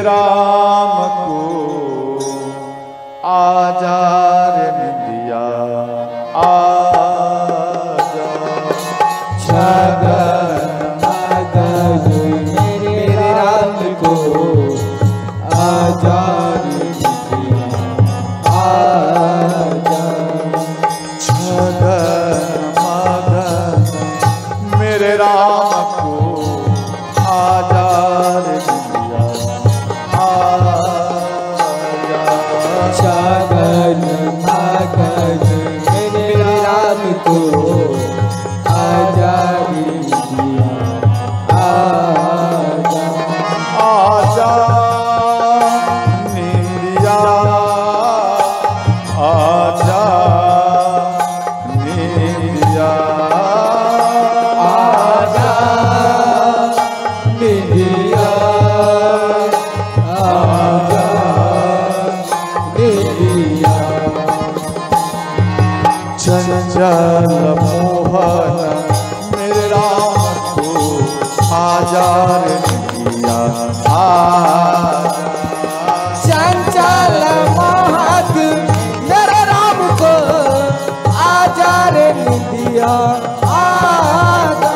राम को आजा रे निंदिया आजा। शगन मगन मेरे राम को आजा रे निंदिया आजा। शगन मगन मेरे राम को आजा रे निंदिया आजा। शगन मगन मेरे राम को आजा रे निंदिया आजा। आजा निंदिया आजा निंदिया आजा निंदिया आजा निंदिया। चंचल मोहन मेरे राम को आजा रे निंदिया आजा। चंचल मोहक मेरे राम को आजा रे निंदिया आजा।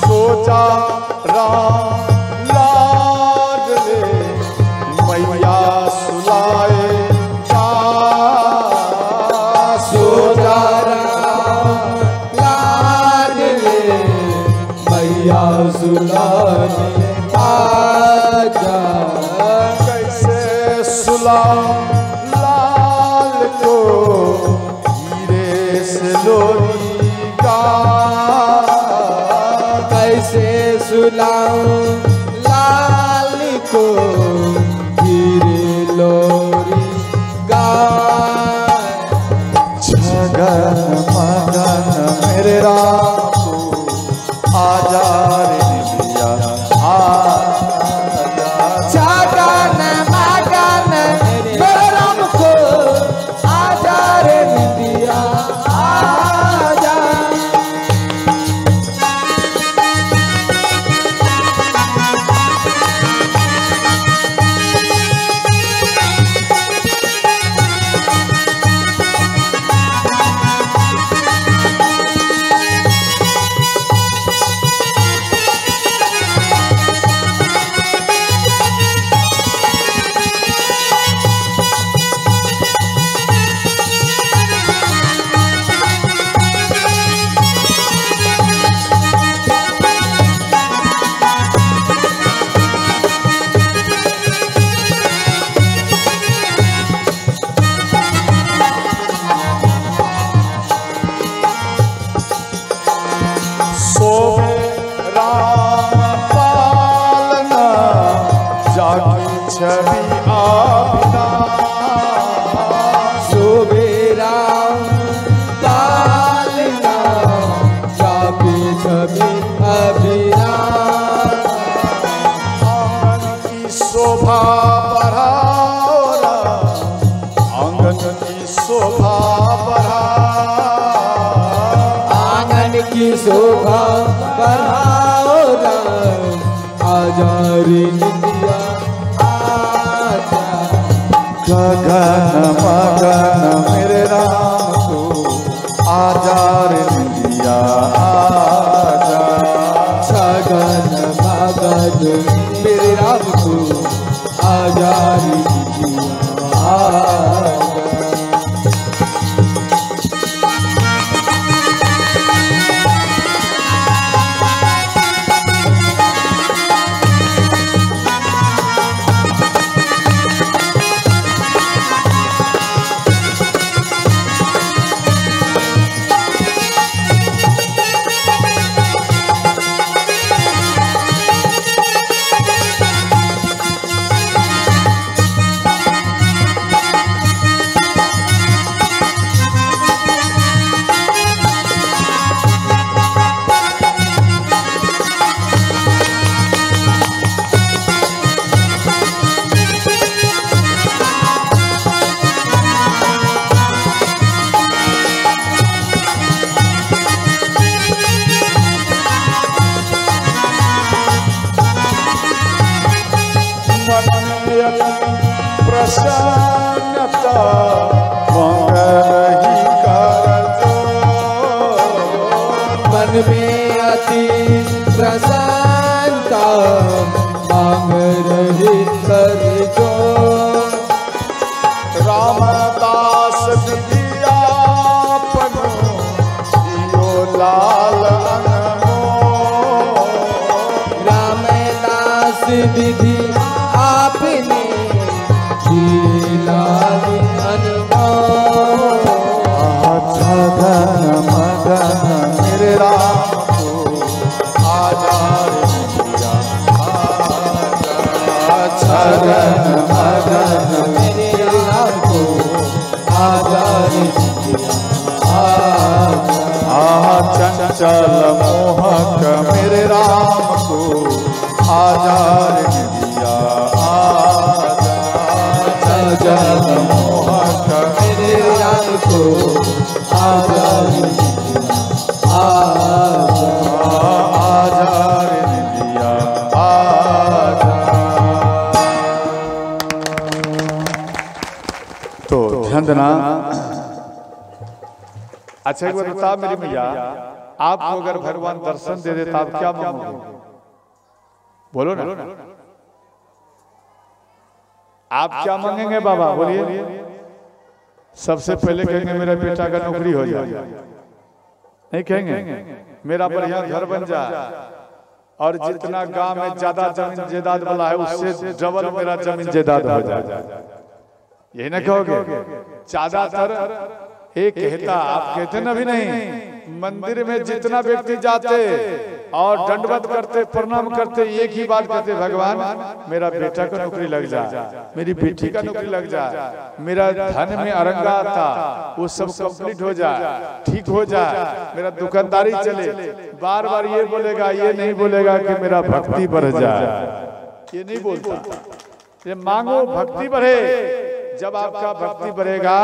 सोचा राम लाडले मैया सुलाए जा। सोचा राम लाडले मैया सुलाने आजा। कैसे सुला लाल को हीरे से लोरी गा। कैसे सुलाऊं लाल को हीरे लोरी गाए। शगन मगन मेरे राम को आजा रे निंदिया आजा। शगन मगन मेरे राम को आजा रे निंदिया आजा। सोवे राम पालना जागी छवि आपना। शोभे राम पालना जापे छवि अभिना। आंगन की शोभा बढ़ाओ राम, आंगन की शोभा बढ़ाओ। आंगन की शोभा बढ़ाओ राम आजा रे निंदिया आजा। गगन मगन मेरे राम को आजा रे निंदिया आजा। शगन मगन मेरे राम को आजा रे निंदिया आजा। मन में अति प्रसन्नता मंगल ही कर जो। मन में अति प्रसन्नता मांग रही कर जो। रामदास विद्यापन जियो लाल अनमोल। रामदास विधि आपने जिए लाल अनमोल। छगन मगन मेरे राम को आजार दिया। छगन मगन मेरे राम को आजार दिया। चंचल मोहक मेरे राम को आजार दिया। चंचल मोहक मेरे राम को आजार दिया। आजार दिया। तो ध्यान देना। अच्छा एक बार बता मेरी भैया, आपको अगर भगवान दर्शन दे देता आप क्या मांगोगे? बोलो ना, आप क्या मांगेंगे बाबा? बोलिए। सबसे पहले कहेंगे मेरा बेटा का नौकरी हो जाए। नहीं कहेंगे मेरा बढ़िया घर बन जाए और जितना गांव में ज्यादा जमीन जायदाद वाला है उससे डबल मेरा जमीन जायदाद हो जाए। यही ना कहोगे? ज्यादातर एक कहता, आप कहते ना भी नहीं, मंदिर में जितना व्यक्ति जाते और दंडवत करते प्रणाम करते एक ही बात कहते, भगवान मेरा बेटा का नौकरी लग जाए, मेरी बेटी का नौकरी लग जाए, मेरा धन में अरंगा आता वो सब कंप्लीट हो जाए, ठीक हो जाए, मेरा दुकानदारी चले। बार बार ये बोलेगा, ये नहीं बोलेगा कि मेरा भक्ति बढ़ जाए। ये नहीं बोलता। ये मांगो भक्ति बढ़े। जब आपका भक्ति बढ़ेगा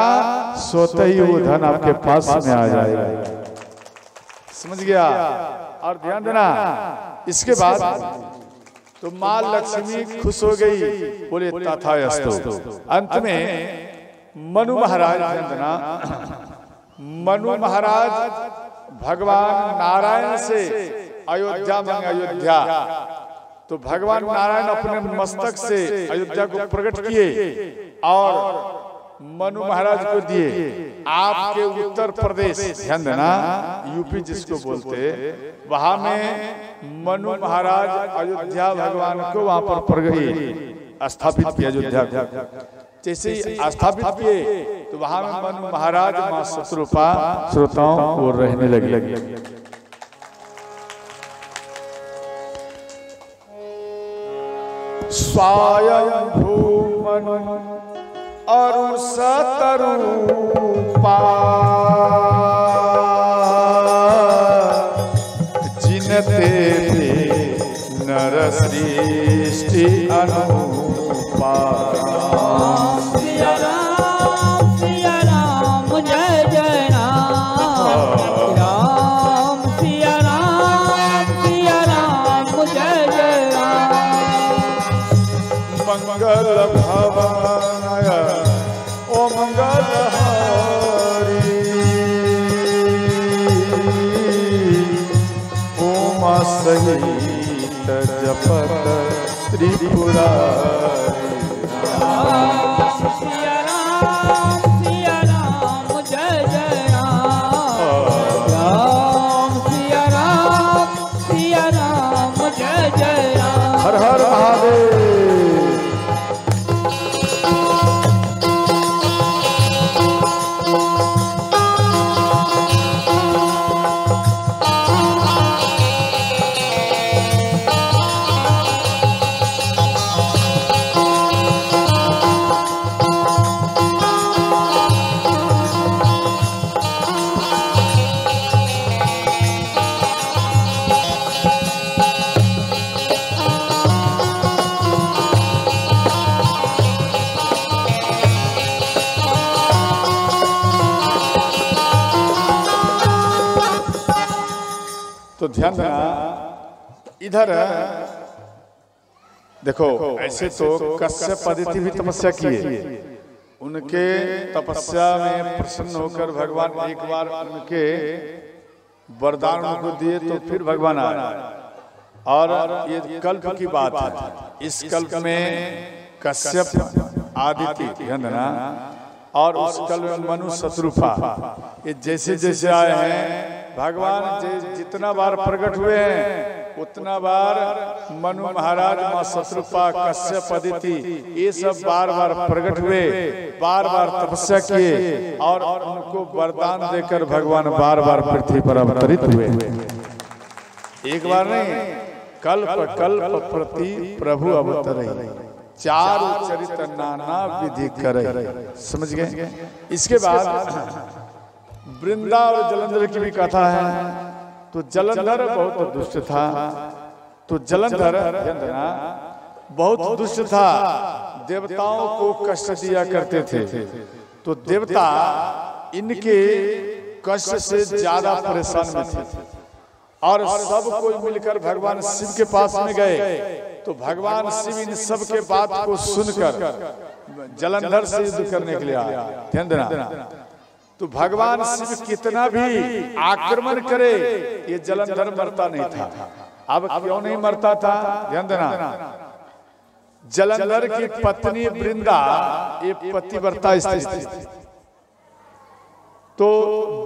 सोते ही वो धन आपके पास में आ जाएगा। समझ गया? और ध्यान देना, इसके बाद तो माँ लक्ष्मी खुश हो गई, बोले तथास्तु। अंत में मनु महाराज, ध्यान देना, मनु महाराज भगवान नारायण से अयोध्या मांगे। अयोध्या तो भगवान नारायण अपने मस्तक से अयोध्या को प्रकट किए और मनु महाराज को दिए। आपके उत्तर प्रदेश, ध्यान देना, यूपी जिसको बोलते, वहां में मनु महाराज अयोध्या भगवान को वहां पर प्रकट स्थापित किया। अयोध्या जैसे ही स्थापित किए तो वहां में मनु महाराज मां शत्रुपा श्रोताओं को रहने लगे। स्वयं भूमन अरु सतरूपा जिनते नर सृष्टि अनुपा। सिया राम जय जय राम। राम सिया राम जय जय राम। मंगल भवनय ओ मंगल हरि उमा सहित जपत त्रिपुरारी। सिया राम जय जय राम। राम सिया राम जय जय राम। हर हर महादेव। तो ध्यान देना, इधर देखो ऐसे तो कश्यप आदित्य भी तपस्या किए, उनके तपस्या में प्रसन्न होकर भगवान एक बार उनके वरदान उनको दिए तो फिर भगवान आए। और ये कल्प की बात है, इस कल्प में कश्यप आदित्य यंदना और उस कल्प में मनु शत्रुपा, ये जैसे जैसे आए हैं भगवान जितना बार प्रकट हुए हैं उतना बार मनु महाराज, माँ शत्रुपा, कश्यप आदित्य ये सब बार बार प्रकट हुए, बार बार तपस्या किए और उनको वरदान देकर भगवान बार बार पृथ्वी पर अवतरित हुए। एक बार नहीं, कल्प कल्प प्रति प्रभु अवतरे, चारु चरित नाना विधि करे। समझ गए? इसके बाद वृंदा और जलंधर की भी कथा है। तो जलंधर बहुत दुष्ट था, तो जलंधर बहुत दुष्ट था, देवताओं को कष्ट दिया करते थे। तो देवता इनके कष्ट से ज्यादा परेशान में थे और सब कोई मिलकर भगवान शिव के पास में गए। तो भगवान शिव इन सब के बात को सुनकर जलंधर से युद्ध करने के लिए आया। ध्यान देना, तो भगवान शिव कितना भी आक्रमण करे ये जलंधर मरता नहीं था। अब क्यों नहीं मरता था? ध्यान देना, जलंधर की पत्नी वृंदा ये पतिव्रता स्त्री थी। तो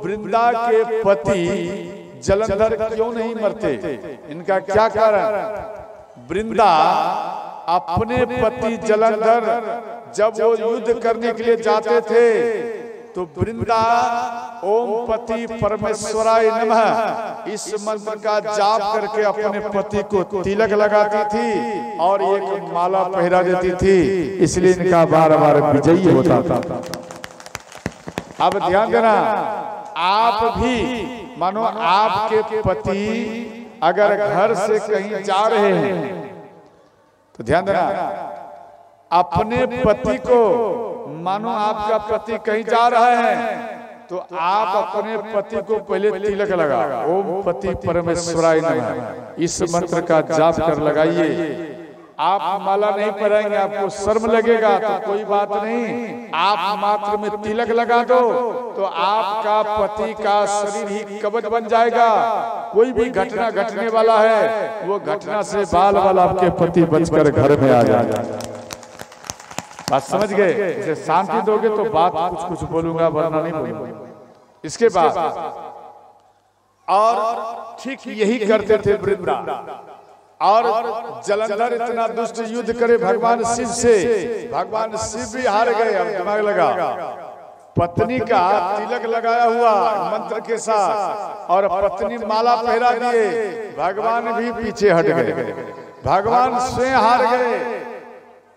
वृंदा के पति जलंधर क्यों नहीं मरते? इनका क्या कारण? वृंदा अपने पति जलंधर जब वो युद्ध करने के लिए जाते थे तो वृंदा ओम पति परमेश्वराय नमः इस मंत्र का जाप करके अपने पति को तिलक लगाती थी और एक माला पहरा देती थी, इसलिए इनका बार बार विजयी होता था। अब ध्यान देना, आप भी मानो आपके पति अगर घर से कहीं जा रहे हैं तो ध्यान देना, अपने पति को मानो आपका पति कहीं जा रहा है तो आप अपने पति को पहले तिलक लगा, ओम पति परमेश्वराय नमः इस मंत्र का जाप कर लगाइए। आप माला नहीं पहनेंगे, आपको शर्म लगेगा तो कोई बात नहीं, आप मात्र में तिलक लगा दो तो आपका पति का शरीर ही कवच बन जाएगा। कोई भी घटना घटने वाला है वो घटना से बाल बाल आपके पति बचकर घर में आ जाएगा। बात समझ गए? इसे शांति दोगे तो बात कुछ कुछ बोलूंगा, वरना नहीं बोलूंगा। इसके बाद और ठीक यही करते थे वृंदा और जलंधर इतना दुष्ट युद्ध करे भगवान शिव से, भगवान शिव भी हार गए। अब दिमाग लगा, पत्नी का तिलक लगाया हुआ मंत्र के साथ और पत्नी माला पहरा दिए, भगवान भी पीछे हट गए, भगवान स्वयं हार गए।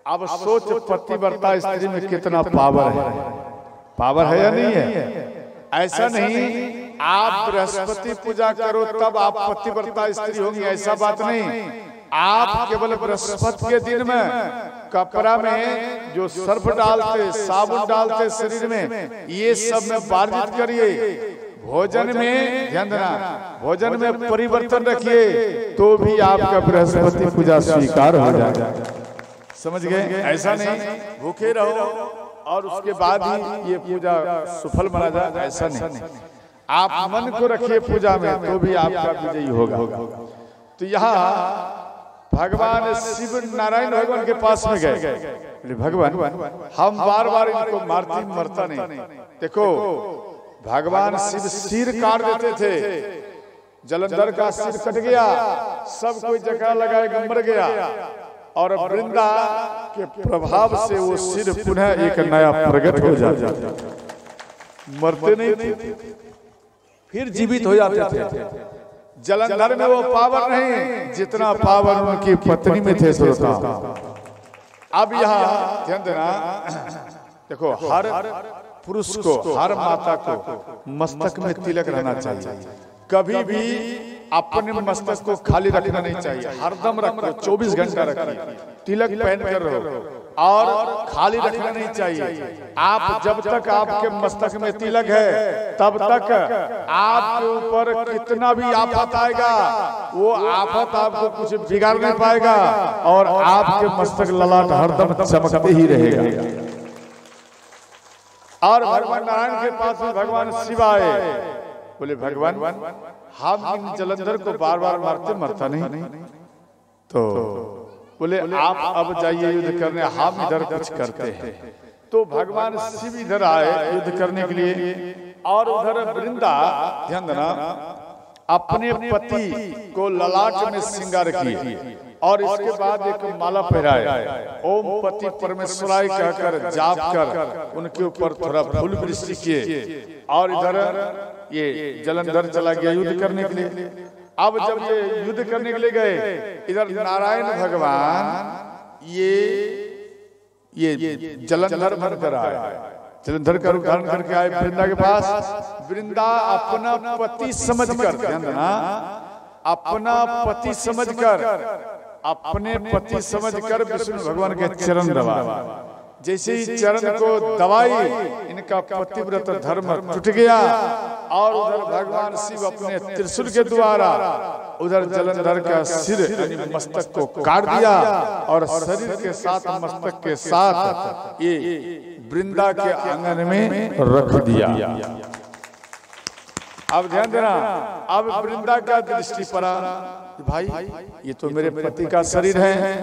अब सोच पतिव्रता स्त्री में कितना पावर है, पावर है या नहीं है? ऐसा नहीं आप बृहस्पति पूजा करो तब आप पतिव्रता स्त्री होंगी, ऐसा बात नहीं। आप केवल बृहस्पति के दिन में कपड़ा में जो सर्फ डालते, साबुन डालते शरीर में, ये सब में वर्जित करिए। भोजन में ध्यान देना, भोजन में परिवर्तन रखिए तो भी आपका बृहस्पति पूजा स्वीकार हो जाएगा। समझ गए? ऐसा नहीं भूखे रहो और उसके बाद ही ये पूजा सफल माना जाए, ऐसा नहीं। आप मन को रखिए पूजा में तो भी आपका विजयी होगा। तो यहाँ भगवान शिव नारायण भगवान के पास में गए, भगवान हम बार बार इनको मारती मरता नहीं। देखो भगवान शिव सिर काट देते थे, जलंधर का सिर कट गया, सब कोई जकड़ा लगाए मर गया और वृंदा के प्रभाव से वो सिर पुनः एक नया प्रकट हो जाता, मरते नहीं थे, फिर जीवित हो जाते थे। जलंधर में वो पावर नहीं जितना पावर उनकी पत्नी में थे श्रोता। अब यहाँ ध्यान देना, देखो हर पुरुष को, हर माता को मस्तक में तिलक रहना चाहिए। कभी भी अपने मस्तक को खाली रखना नहीं चाहिए, हरदम रखो, 24 घंटा रखिए, तिलक पहन कर रहो। और खाली रखना नहीं चाहिए। आप जब तक आपके मस्तक में तिलक है तब तक आपके ऊपर कितना भी आफत आएगा वो आफत आपको कुछ बिगाड़ नहीं पाएगा और आपके मस्तक ललाट हरदम चमकते ही रहेगा। और भगवान नारायण के पास में भगवान शिव आए, बोले भगवान हम इन जलंधर को बार बार मारते मरता नहीं, तो बोले आप अब जाइए युद्ध करने, हम इधर कुछ करते हैं। तो भगवान शिव इधर आए युद्ध करने के लिए और उधर वृंदा ध्यान देना अपने पति को ललाट में श्रृंगार किए और इसके बाद एक माला पहराए, ओम पति परमेश्वराय कहकर जाप कर उनके ऊपर थोड़ा फूल वृष्टि किए और इधर ये जलंधर चला गया युद्ध करने के लिए। अब जब ये युद्ध करने के लिए गए इधर नारायण भगवान ये जलंधर बनकर आए, जलंधर का रूप धारण करके आए वृंदा के पास। वृंदा अपना पति समझकर, ध्यान देना, अपना पति समझकर, अपने पति समझकर विष्णु भगवान के चरण दबाए। जैसे ही चरण को दबाई इनका पतिव्रत धर्म टूट गया और उधर भगवान शिव अपने त्रिशूल के द्वारा उधर जलंधर का सिर यानी मस्तक को काट दिया और शरीर के साथ मस्तक के साथ ये वृंदा के आंगन में रख दिया। अब ध्यान देना, अब वृंदा का दृष्टि पड़ा, भाई ये तो मेरे पति का शरीर है,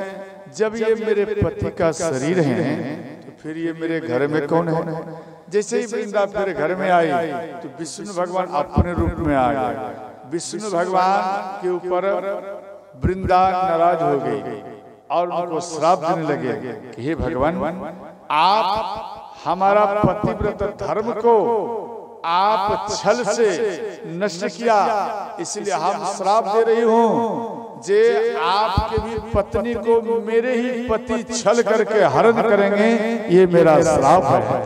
जब ये मेरे पति का शरीर है तो फिर ये मेरे घर में कौन है। जैसे ही वृंदा फिर घर में आई तो विष्णु भगवान अपने रूप में आ गए। विष्णु भगवान के ऊपर वृंदा नाराज हो गई और उनको श्राप देने लगे कि हे भगवान आप हमारा पतिव्रत धर्म को आप छल से नष्ट किया, इसलिए हम श्राप दे रही हूँ जे आपके भी पत्नी को मेरे ही पति छल करके हरण करेंगे, ये मेरा श्राप है।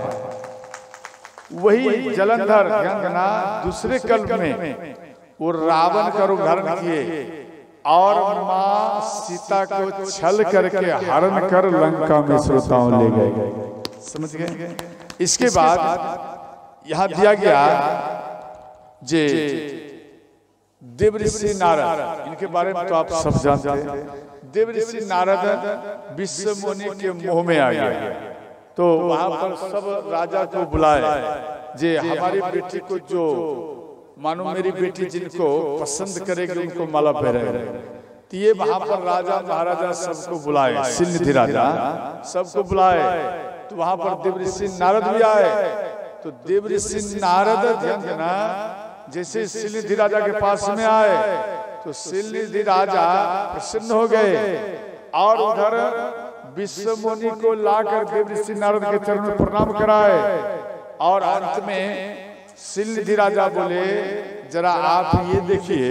वही जलंधर ध्यान देना दूसरे कल्प में वो रावण का रूप धारण किए और माँ सीता को छल करके हरण कर लंका में श्रोताओं ले गए। समझ गए? इसके बाद यहां दिया गया जे देवऋषि नारद, इनके बारे में तो आप सब जानते हैं। देवऋषि नारद विश्व मुनि के मोह में आ गए तो वहां पर सब राजा को बुलाए जे हमारी बेटी को जो मानो मेरी बेटी जिनको पसंद करेगी उनको माला पहराए। तो ये वहां पर राजा महाराजा सबको बुलाए, सिलनिधि राजा सबको बुलाए, तो वहां पर देवऋषि नारद भी आए। तो देवऋषि नारद ध्यान देना जैसे सिलनिधि राजा के पास में आए तो सिलनिधि राजा प्रसन्न हो गए और उधर विश्व मुनि को लाकर देवऋषि नारद के चरणों में प्रणाम कराए और अंत में सिलनिधि राजा बोले जरा आप ये देखिए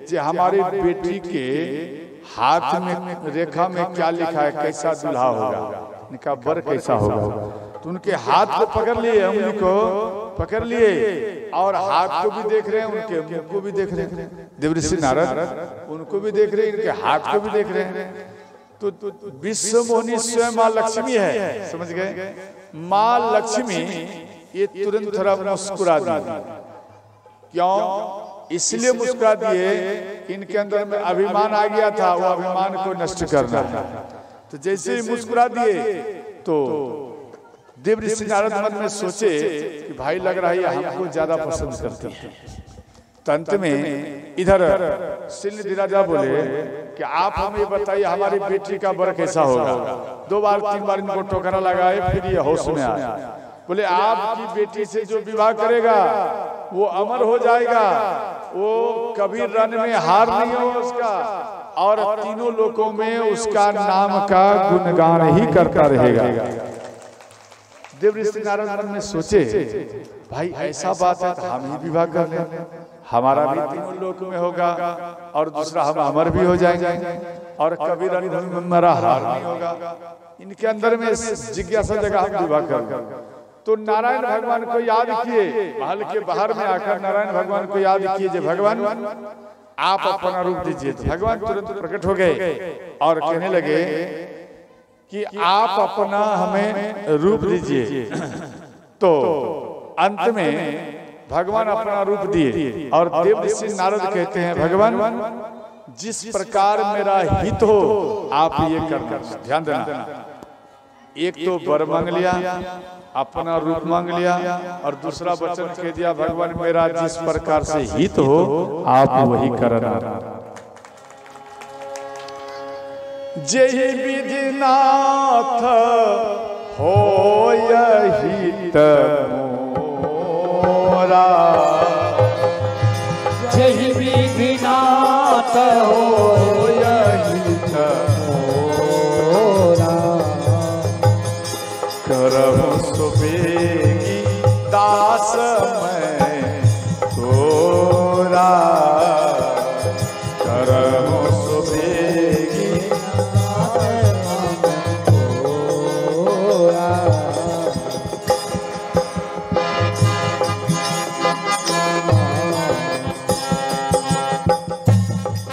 कि हमारी बेटी के हाथ में रेखा में क्या लिखा है, कैसा दूल्हा होगा, इनका वर कैसा होगा। तो उनके हाथ को पकड़ लिए, उंगली को पकड़ लिए और हाथ को भी देख रहे हैं, उनके मुंह को भी देख रहे हैं। देवऋषि नारद उनको भी देख रहे हैं, इनके हाथ को भी देख रहे हैं। तो विश्व मोहिनी स्वयं माँ लक्ष्मी है, समझ गए? माँ लक्ष्मी ये तुरंत थोड़ा मुस्कुरा दी। क्यों? इसलिए मुस्कुरा दिए इनके अंदर में अभिमान आ गया था, वो अभिमान को नष्ट करना था। तो जैसे ही मुस्कुरा दिए तो देवऋषि नारद मन में सोचे कि भाई लग रहा है हमको ज्यादा पसंद करती है। तो अंत में इधर सिलनिधि राजा बोले कि आप हमें बताइए हमारी बेटी का वर कैसा होगा। 2 बार 3 बार इनको टोकरा लगाए, फिर ये होश में आए। बोले आपकी बेटी से जो विवाह करेगा वो अमर हो जाएगा, वो कभी रण में हार नहीं होगा उसका और तीनों लोकों में उसका नाम का गुणगान ही करता रहेगा। देवऋषि नारद मन में सोचे भाई ऐसा बात है तो हम ही विवाह कर लें, हमारा भी तीनों लोक में होगा और दूसरा हम अमर भी हो जाएंगे और कभी रण में हमारा हार नहीं होगा। इनके अंदर में जिज्ञासा जगह हम विवाह कर। तो नारायण भगवान को याद किए, महल के बाहर में आकर नारायण भगवान को याद किए जे भगवान आप अपना रूप दीजिए। तो भगवान तुरंत प्रकट हो गए और कहने लगे कि आप अपना हमें रूप दीजिए। तो अंत में भगवान अपना रूप दिए और देव ऋषि नारद कहते हैं भगवान जिस प्रकार मेरा हित हो आप ये करना। ध्यान देना, एक तो वर मांग लिया, अपना रूप मांग लिया, और दूसरा वचन कह दिया भगवान मेरा जिस प्रकार से हित हो आप वही करना। जय विधिनाथ हो हित मोरा, जय विधिनाथ हो हित मोरा, करहु सुबेगी दास मैं तोरा, करहु सुबेगी तोरा।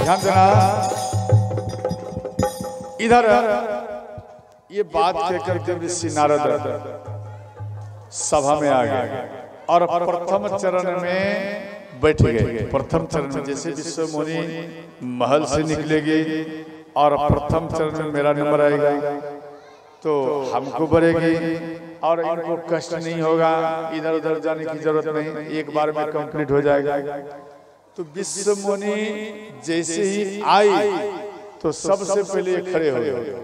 ध्यान देना, इधर ये बात कहकर के ऋषि नारद सभा में आ गए और प्रथम चरण में बैठ गए। प्रथम चरण में जैसे विश्व मुनि महल से निकलेगी और प्रथम चरण में मेरा नंबर आएगा तो हमको बढ़ेगी और इनको कष्ट नहीं होगा, इधर उधर जाने की जरूरत नहीं, एक बार में कंप्लीट हो जाएगा। तो विश्व मुनि जैसे ही आई तो सबसे पहले खड़े हो गए,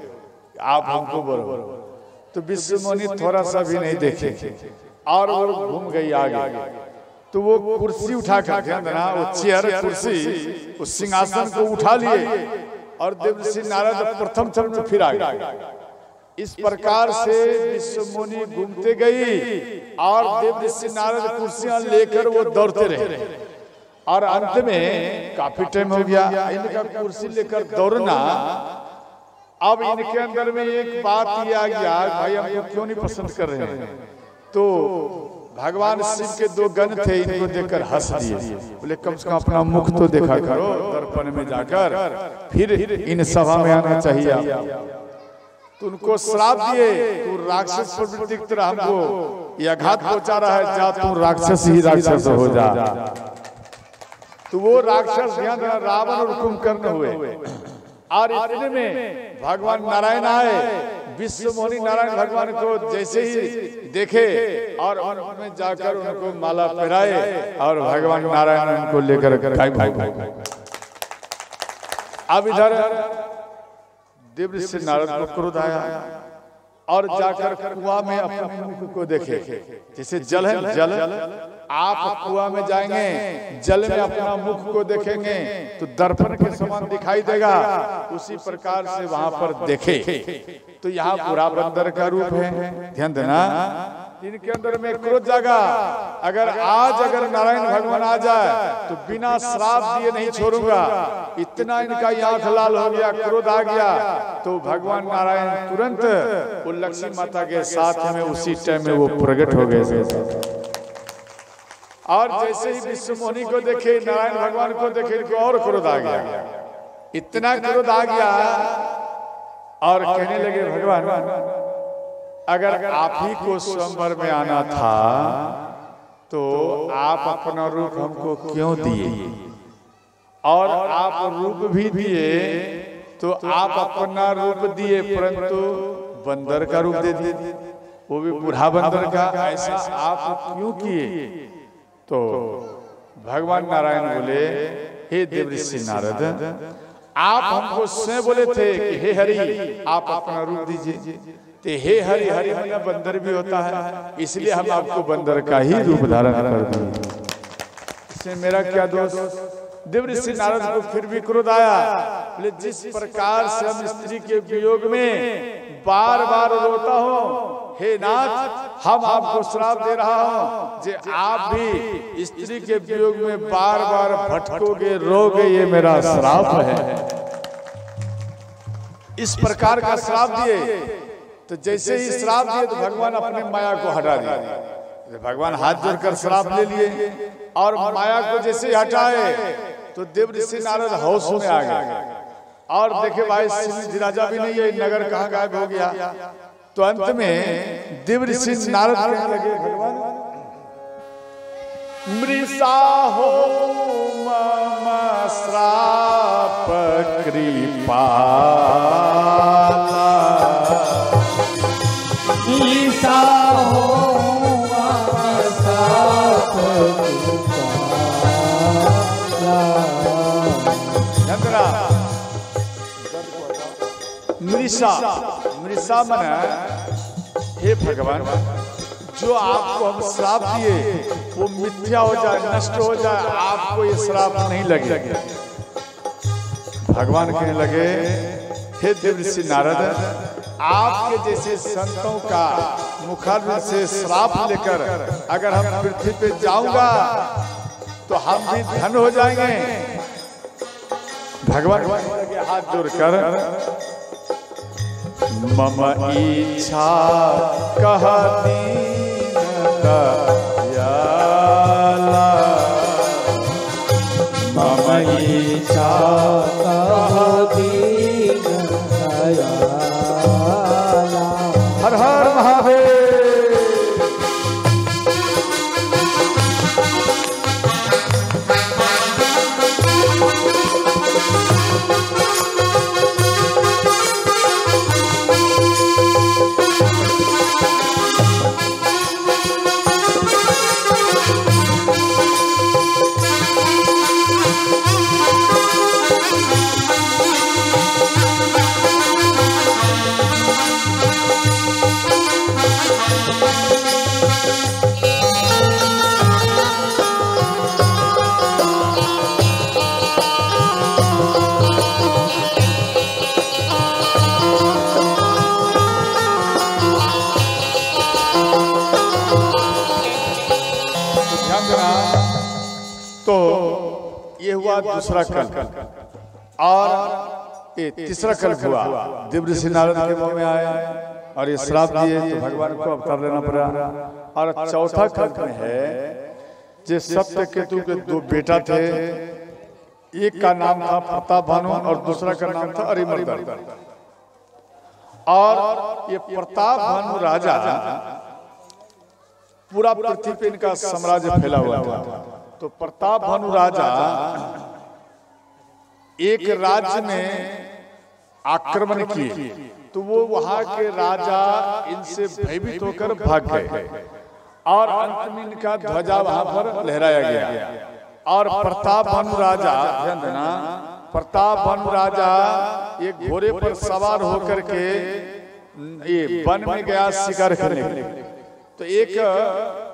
आप हमको बढ़ो। तो विश्व मुनि थोड़ा सा भी नहीं देखे और वो घूम गई आगे। तो वो कुर्सी उठा कर, ध्यान देना, वो चेयर कुर्सी उस सिंहासन को उठा लिए और देवऋषि नारद प्रथम चरण में फिर आ गए। इस प्रकार से विश्व मुनि घूमते गई और देवऋषि नारद कुर्सियां लेकर वो दौड़ते रहे और अंत में काफी टाइम हो गया इनका कुर्सी लेकर दौड़ना। अब इनके अंदर में एक बात ये आ गया, भाई हमको क्यों नहीं पसंद कर रहे हैं। तो भगवान शिव के दो गण थे, इनको देखकर हंस दिए, बोले कम से कम अपना मुख तो देखा करो दर्पण में जाकर, फिर इन सभा में आना चाहिए आप। तो उनको श्राप दिए, तू राक्षस प्रवृत्ति की तरह हमको ये आघात पहुंचा रहा है, जा तू राक्षस ही राक्षस हो जा। तो वो राक्षस ध्यान देना रावण और कुंभकर्ण हुए और इतने में भगवान नारायण आए। विश्व मुनि नारायण भगवान को जैसे ही देखे और उनमें जाकर उनको माला पहनाए और भगवान नारायण उनको लेकर गए। अब इधर देवऋषि नारद को क्रोध आया और जाकर कुआं में अपने मुख को देखे। जैसे जल है, जल आप कुआं में जाएंगे, जल में अपना मुख को देखेंगे तो दर्पण के समान दिखाई देगा, उसी प्रकार से वहां पर देखे। तो यहाँ पूरा बंदर का रूप है, ध्यान देना। इनके अंदर में क्रोध जागा, अगर नारायण भगवान आ जाए तो बिना श्राप दिए नहीं छोड़ूंगा। इतना इनका आंख लाल हो गया, क्रोध आ गया। तो भगवान नारायण तुरंत वो लक्ष्मी माता के साथ में उसी टाइम में वो प्रकट हो गए। और जैसे ही विश्व मुनि को देखे, नारायण भगवान को देखे, इनको और क्रोध आ गया, इतना क्रोध आ गया और कहने लगे भगवान अगर आप ही को स्वयंवर में आना था तो आप अपना रूप हमको क्यों दिए, और आप रूप भी दिए तो आप अपना रूप दिए परंतु बंदर का रूप दे दिए, वो भी बूढ़ा बंदर का। ऐसा आप क्यों किए? तो भगवान नारायण बोले हे देवऋषि नारद, आप हमको स्वयं बोले थे कि हे हरि आप अपना रूप दीजिए। तो हे हरि, हरि मतलब बंदर भी होता है, इसलिए हम आपको बंदर का ही रूप धारण कर दिए। इसमें मेरा क्या दोष? देवऋषि नारद को फिर भी क्रोध आया, बोले जिस प्रकार से हम स्त्री के वियोग में बार बार रोता हूँ, हे नाथ हम आपको श्राप दे रहा हूँ जे आप भी स्त्री के वियोग में बार बार भटकोगे, रोगे, ये मेरा श्राप है। इस प्रकार का श्राप दिए। तो जैसे ही श्राप दिए तो भगवान अपने माया को हटा दिया। भगवान हाथ जोड़कर श्राप ले लिए और माया को जैसे हटाए तो देवऋषि नारद होश में आ गए और देखे भाई सिंह राजा भी नहीं है, नगर कहाँ गायब हो गया। तो अंत में देवर्षि नारद कहने लगे भगवान मृषा हो मम श्राप कृपा ईसा हो मम श्राप कृपा। मृषा मृषा मन हे भगवान जो आपको हम श्राप दिए वो मिथ्या हो जाए, नष्ट हो जाए, आपको ये श्राप नहीं लगे। भगवान कहने लगे हे देवर्षि नारद, आपके जैसे संतों का मुखारविंद से श्राप लेकर अगर हम पृथ्वी पे जाऊंगा तो हम भी धन हो जाएंगे। भगवान के हाथ जोड़कर मम इच्छा कह दीन दयाला, मम इच्छा कह दीन दयाला। हर हर महादेव। तो ये हुआ दूसरा कल्प और ये तीसरा कल्प हुआ। देवर्षि नारद के मुंह में आया और ये श्राप दिए तो भगवान को अवतार लेना पड़ा। और चौथा कल्प में है जो सत्यकेतु के दो बेटा थे, एक का नाम था प्रतापभानु और दूसरा का नाम था अरिमर्दन। और ये प्रतापभानु राजा पूरा पृथ्वी पे इनका साम्राज्य फैला हुआ था। तो प्रतापभानु राजा एक राज्य में आक्रमण किए तो वो वहां के राजा इनसे भयभीत होकर भाग गए और अंत में इनका ध्वजा वहां पर लहराया गया। और प्रतापभानु राजा ध्यान देना, प्रतापभानु राजा एक घोड़े पर सवार होकर के ये वन में गया शिकार करने के लिए। तो एक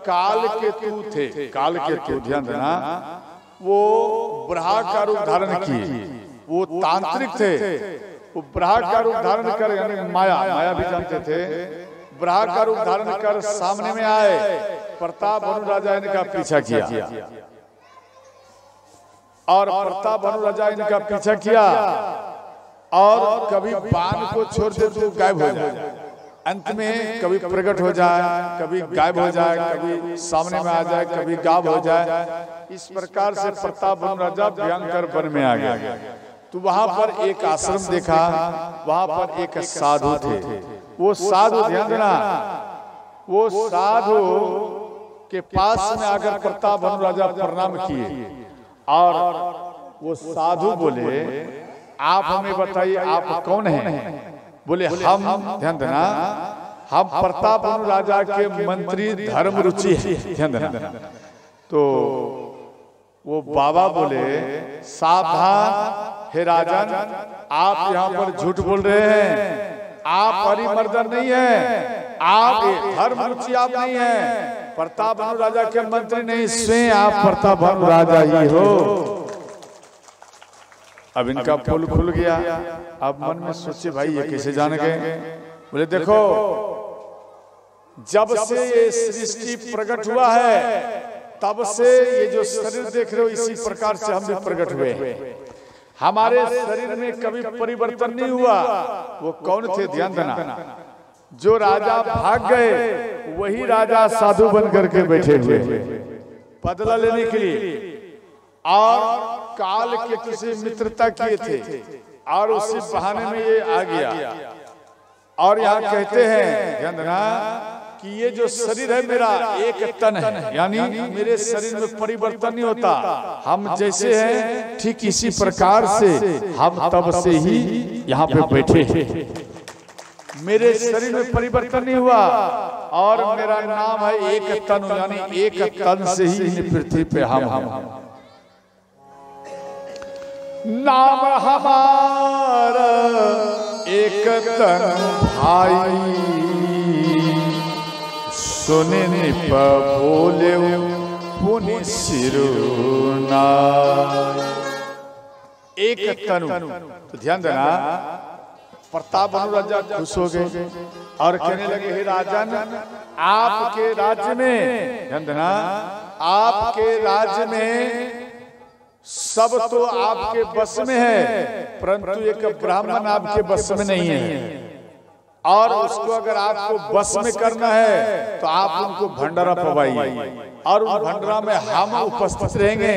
कालकेतु थे, कालकेतु ध्यान देना, वो ब्रहा का रूप धारण किए, वो तांत्रिक थे। वो ब्रहा का रूप धारण कर यानी माया भी जानते थे, ब्रहा का रूप धारण कर सामने में आए। प्रतापभानु राजा इनका पीछा किया और प्रतापभानु राजा इनका पीछा किया और कभी बाण को छोड़ दे तो गायब हो जाए, अंत में कभी प्रकट हो जाए, कभी गायब हो जाए, कभी सामने में आ जाए, कभी गायब हो जाए। इस प्रकार से प्रतापभानु राजा भयंकर वन में आ गया। तो वहां पर एक आश्रम देखा, वहां पर एक साधु थे। वो साधु ध्यान देना, वो साधु के पास में आकर प्रतापभानु राजा प्रणाम किए और वो साधु बोले आप हमें बताइए आप कौन हैं? बोले हम ध्यान देना हम प्रतापभानु राजा के मंत्री धर्म रुचि है, ध्यान देना। तो वो बाबा बोले सावधान हे राजन, आप यहाँ पर झूठ बोल रहे हैं, आप अरिमर्दन नहीं है, आप धर्म रुचि आप नहीं है, प्रतापभानु राजा के मंत्री नहीं, स्वयं आप प्रतापभानु राजा ही हो। अब इनका पुल खुल गया। अब मन में सोचे भाई ये कैसे जान गए? बोले देखो जब से ये सृष्टि प्रकट हुआ है तब से ये जो शरीर देख रहे हो इसी प्रकार से हम भी प्रकट हुए हैं। हमारे शरीर में कभी परिवर्तन नहीं हुआ। वो कौन थे ध्यान देना, जो राजा भाग गए वही राजा साधु बन करके बैठे हुए बदला लेने के लिए, और काल के किसी मित्रता किए थे। और उसी बहाने में ये आ गया। और यहाँ कहते हैं ध्यान देना कि ये जो शरीर है मेरा एक तन है, यानी मेरे शरीर में परिवर्तन नहीं होता। हम जैसे हैं ठीक इसी प्रकार से हम तब से ही यहाँ पे बैठे हैं। मेरे शरीर में परिवर्तन नहीं हुआ और मेरा नाम है एक तन, यानी एक तन से ही इन पृथ्वी पे हम नाम हमारा एक तन भाई, सुने बोले पुनि सिरुना। एक तनु, तो ध्यान देना। प्रताप बनु राजा खुश हो गए और कहने लगे हे राजन, आपके राज्य में, ध्यान देना, आपके राज्य में सब तो आपके बस में है, परंतु एक ब्राह्मण आपके बस में नहीं है। और उसको अगर आपको बस में करना है तो आप उनको भंडारा पवाइए और उस भंडारा में हम उपस्थित रहेंगे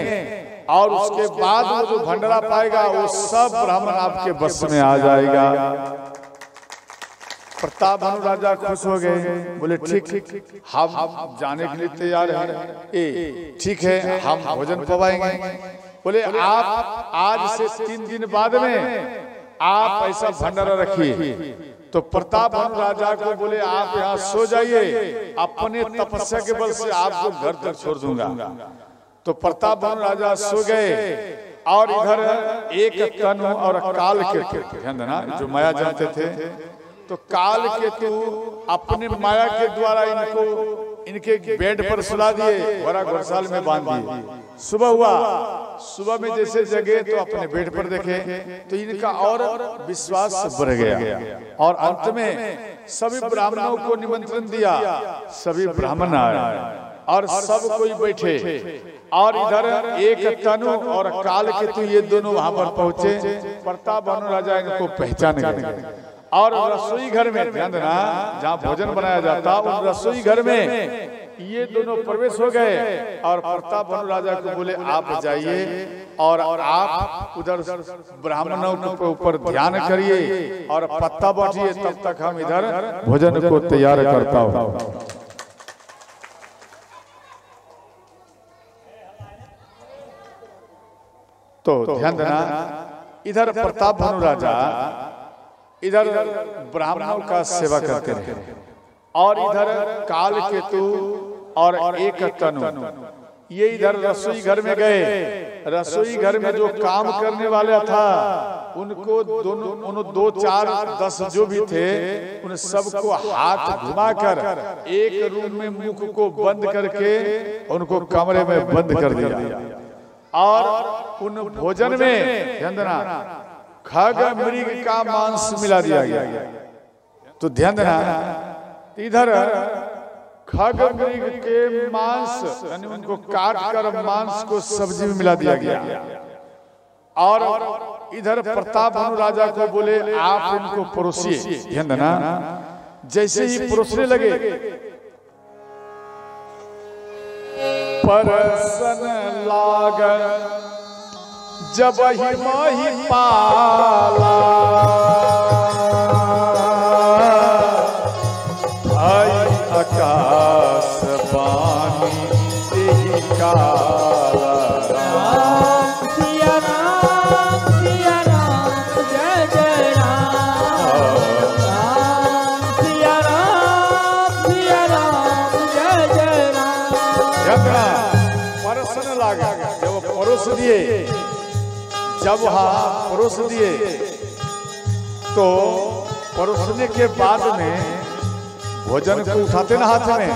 और उसके बाद वो जो भंडारा पाएगा वो सब ब्राह्मण आपके बस में आ जाएगा। प्रताप बनु राजा खुश हो गए, बोले ठीक हम जाने के लिए तैयार हैं, ठीक है हम भोजन पवाएंगे। बोले आप आज से 3 दिन बाद में आप ऐसा भंडारा रखिए। तो प्रताप बनु राजा को बोले आप यहाँ सो जाइए, अपने तपस्या के बल से आपको घर तक छोड़ दूंगा। तो प्रताप बनु राजा सो गए और इधर एक तनु और काल के, ध्यान देना, जो माया जानते थे, तो काल केतु अपने माया के द्वारा इनके बेड पर सुला दिए, घोड़ा घोड़साल में बांध दिए। सुबह हुआ, सुबह में जैसे जगे तो अपने बेड पर देखे तो इनका और विश्वास बढ़ गया और अंत में सभी ब्राह्मणों को निमंत्रण दिया। सभी ब्राह्मण आए और सब कोई बैठे और इधर एक तनु और काल केतु ये दोनों वहां पर पहुंचे। प्रताप बनु राजा इनको पहचान गए और रसोई घर में, ध्यान देना, जहाँ भोजन बनाया जाता उन रसोई घर में ये दोनों प्रवेश हो गए और प्रताप बनु राजा को बोले आप जाइए और आप उधर ब्राह्मणों के ऊपर ध्यान करिए और पत्ता बांटिए, तब तक हम इधर भोजन को तैयार करता हूँ। तो ध्यान देना, इधर प्रताप बनु राजा इधर ब्राह्मणों का सेवा करते रहे और इधर काल केतु और एक तनु ये इधर रसोई घर में गए। रसोई घर में जो काम करने वाला था उनको दोनों उन 2, 4, 10 जो भी थे उन सबको हाथ घुमाकर एक रूम में मुख को बंद करके उनको कमरे में बंद कर दिया और उन भोजन में, ध्यान देना, खग मृग का मांस मिला दिया गया। तो ध्यान देना, इधर खग मृग के मांस यानी उनको काट कर मांस को सब्जी में मिला दिया गया और इधर प्रताप बनु राजा को बोले आप उनको परोसिए। ध्यान देना, जैसे ही परोसने लगे परसन लाग जब ही माही पाला आई आकाश बानी तेही काला। सिया राम जय जय राम, सिया राम जय जय राम। परसन लागा जब परोस दिए, जब वहां परोस दिए तो परोसने के बाद में भोजन को उठाते ना हाथ में,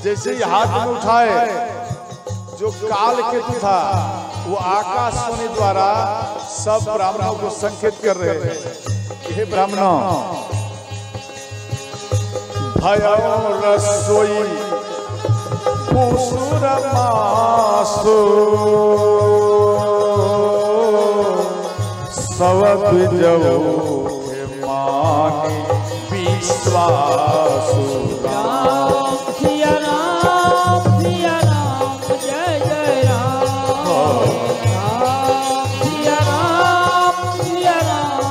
जैसे ही हाथ में उठाए जो काल केतु था वो आकाशवाणी द्वारा सब ब्राह्मणों को संकेत कर रहे हैं, हे ब्राह्मणों भयो रसोई भूसुर मासु सब जऊ के मानी विश्वासु। सिया राम जय जय राम, सिया राम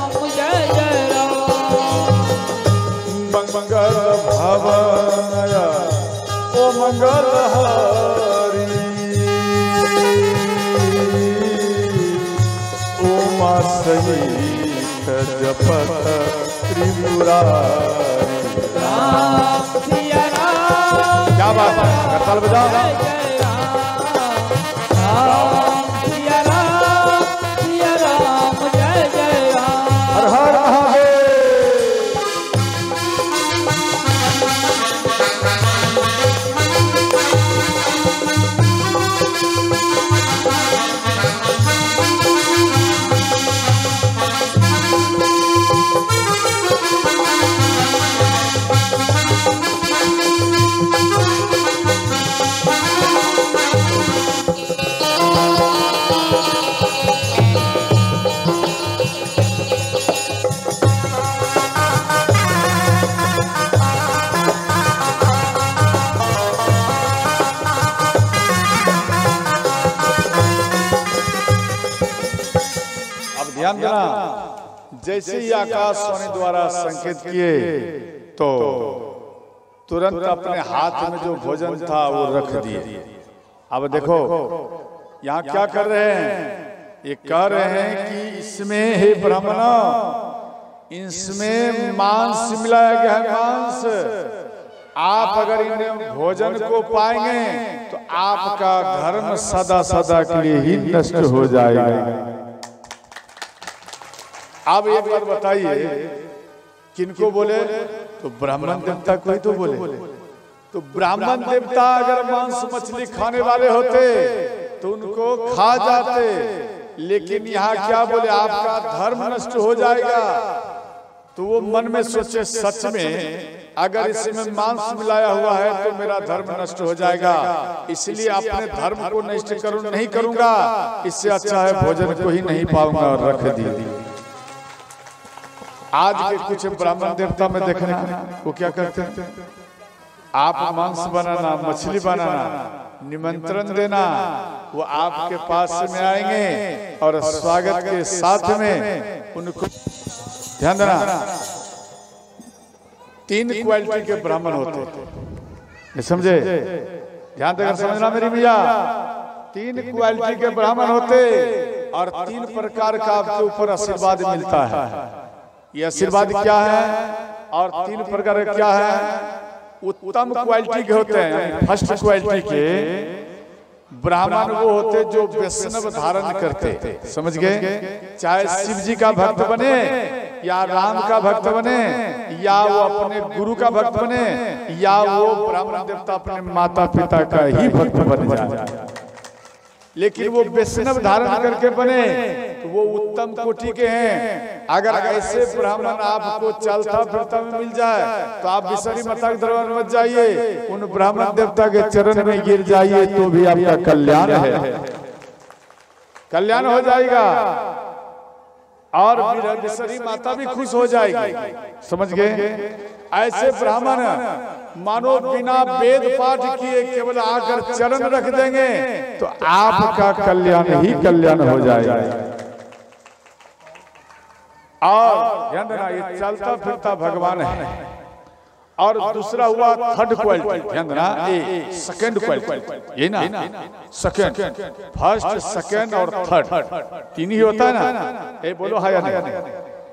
मंगल हरि उमा सहित जपत त्रिपुरारी। राम सिया राम, क्या बात है, करताल बजाओ। जय जय राम सिया राम, सिया राम जय जय राम। हर हर महादेव। ध्यान देना, जैसे ही आकाशवाणी द्वारा संकेत किए तो तुरंत अपने हाथ में जो भोजन था वो रख दिए। अब देखो यहाँ क्या कर रहे हैं, ये कह रहे हैं कि इसमें हे ब्राह्मण, इसमें मांस मिलाया गया है, मांस। आप अगर इन भोजन को पाएंगे तो आपका धर्म सदा सदा के लिए ही नष्ट हो जाएगा। आप एक बार बताइए, किनको बोले? तो ब्राह्मण देवता को ही तो बोले। तो ब्राह्मण देवता अगर मांस मछली खाने वाले होते तो उनको खा जाते, लेकिन यहाँ क्या बोले, आपका धर्म नष्ट हो जाएगा। तो वो मन में सोचे, सच में अगर इसमें मांस मिलाया हुआ है तो मेरा धर्म नष्ट हो जाएगा, इसलिए अपने धर्म को नष्ट नहीं करूंगा, इससे अच्छा है भोजन को ही नहीं पाऊंगा और रख दी। आज के कुछ ब्राह्मण देवता में देखने वो क्या करते हैं, आप मांस बनाना, मछली बनाना, निमंत्रण देना, वो आपके पास में आएंगे और स्वागत के साथ में उनको, ध्यान देना, 3 क्वालिटी के ब्राह्मण होते हैं, समझे? ध्यान देकर समझना मेरी भैया, 3 क्वालिटी के ब्राह्मण होते और 3 प्रकार का आपके ऊपर आशीर्वाद मिलता है। ये आशीर्वाद क्या है और 3 प्रकार क्या है? उत्तम क्वालिटी के होते हैं, फर्स्ट क्वालिटी के ब्राह्मण वो होते जो वैष्णव धारण करते, समझ गए? चाहे शिव जी का भक्त बने या राम का भक्त बने या वो अपने गुरु का भक्त बने या वो ब्राह्मण देवता अपने माता पिता का ही भक्त बन जाए, लेकिन वो वैष्णव धारण करके बने तो वो उत्तम कोटि के हैं। अगर ऐसे ब्राह्मण आपको चलता फिरता में मिल जाए तो आप बिसरी माता के दरबार में मत जाइए, उन ब्राह्मण देवता के चरण में गिर जाइए तो भी आपका कल्याण है, कल्याण हो जाएगा और बिसरी माता भी खुश हो जाएगी, समझ गए? ऐसे ब्राह्मण मानो बिना वेद पाठ किए केवल आकर चरण रख देंगे तो आपका कल्याण ही कल्याण हो जाएगा। और ध्यान देना, ये चलता फिरता भगवान है। और दूसरा हुआ थर्ड क्वालिटी, ध्यान देना, ये सेकंड क्वालिटी, ये ना सेकंड, फर्स्ट सेकंड और थर्ड 3 ही होता है ना, ये बोलो हाँ या नहीं?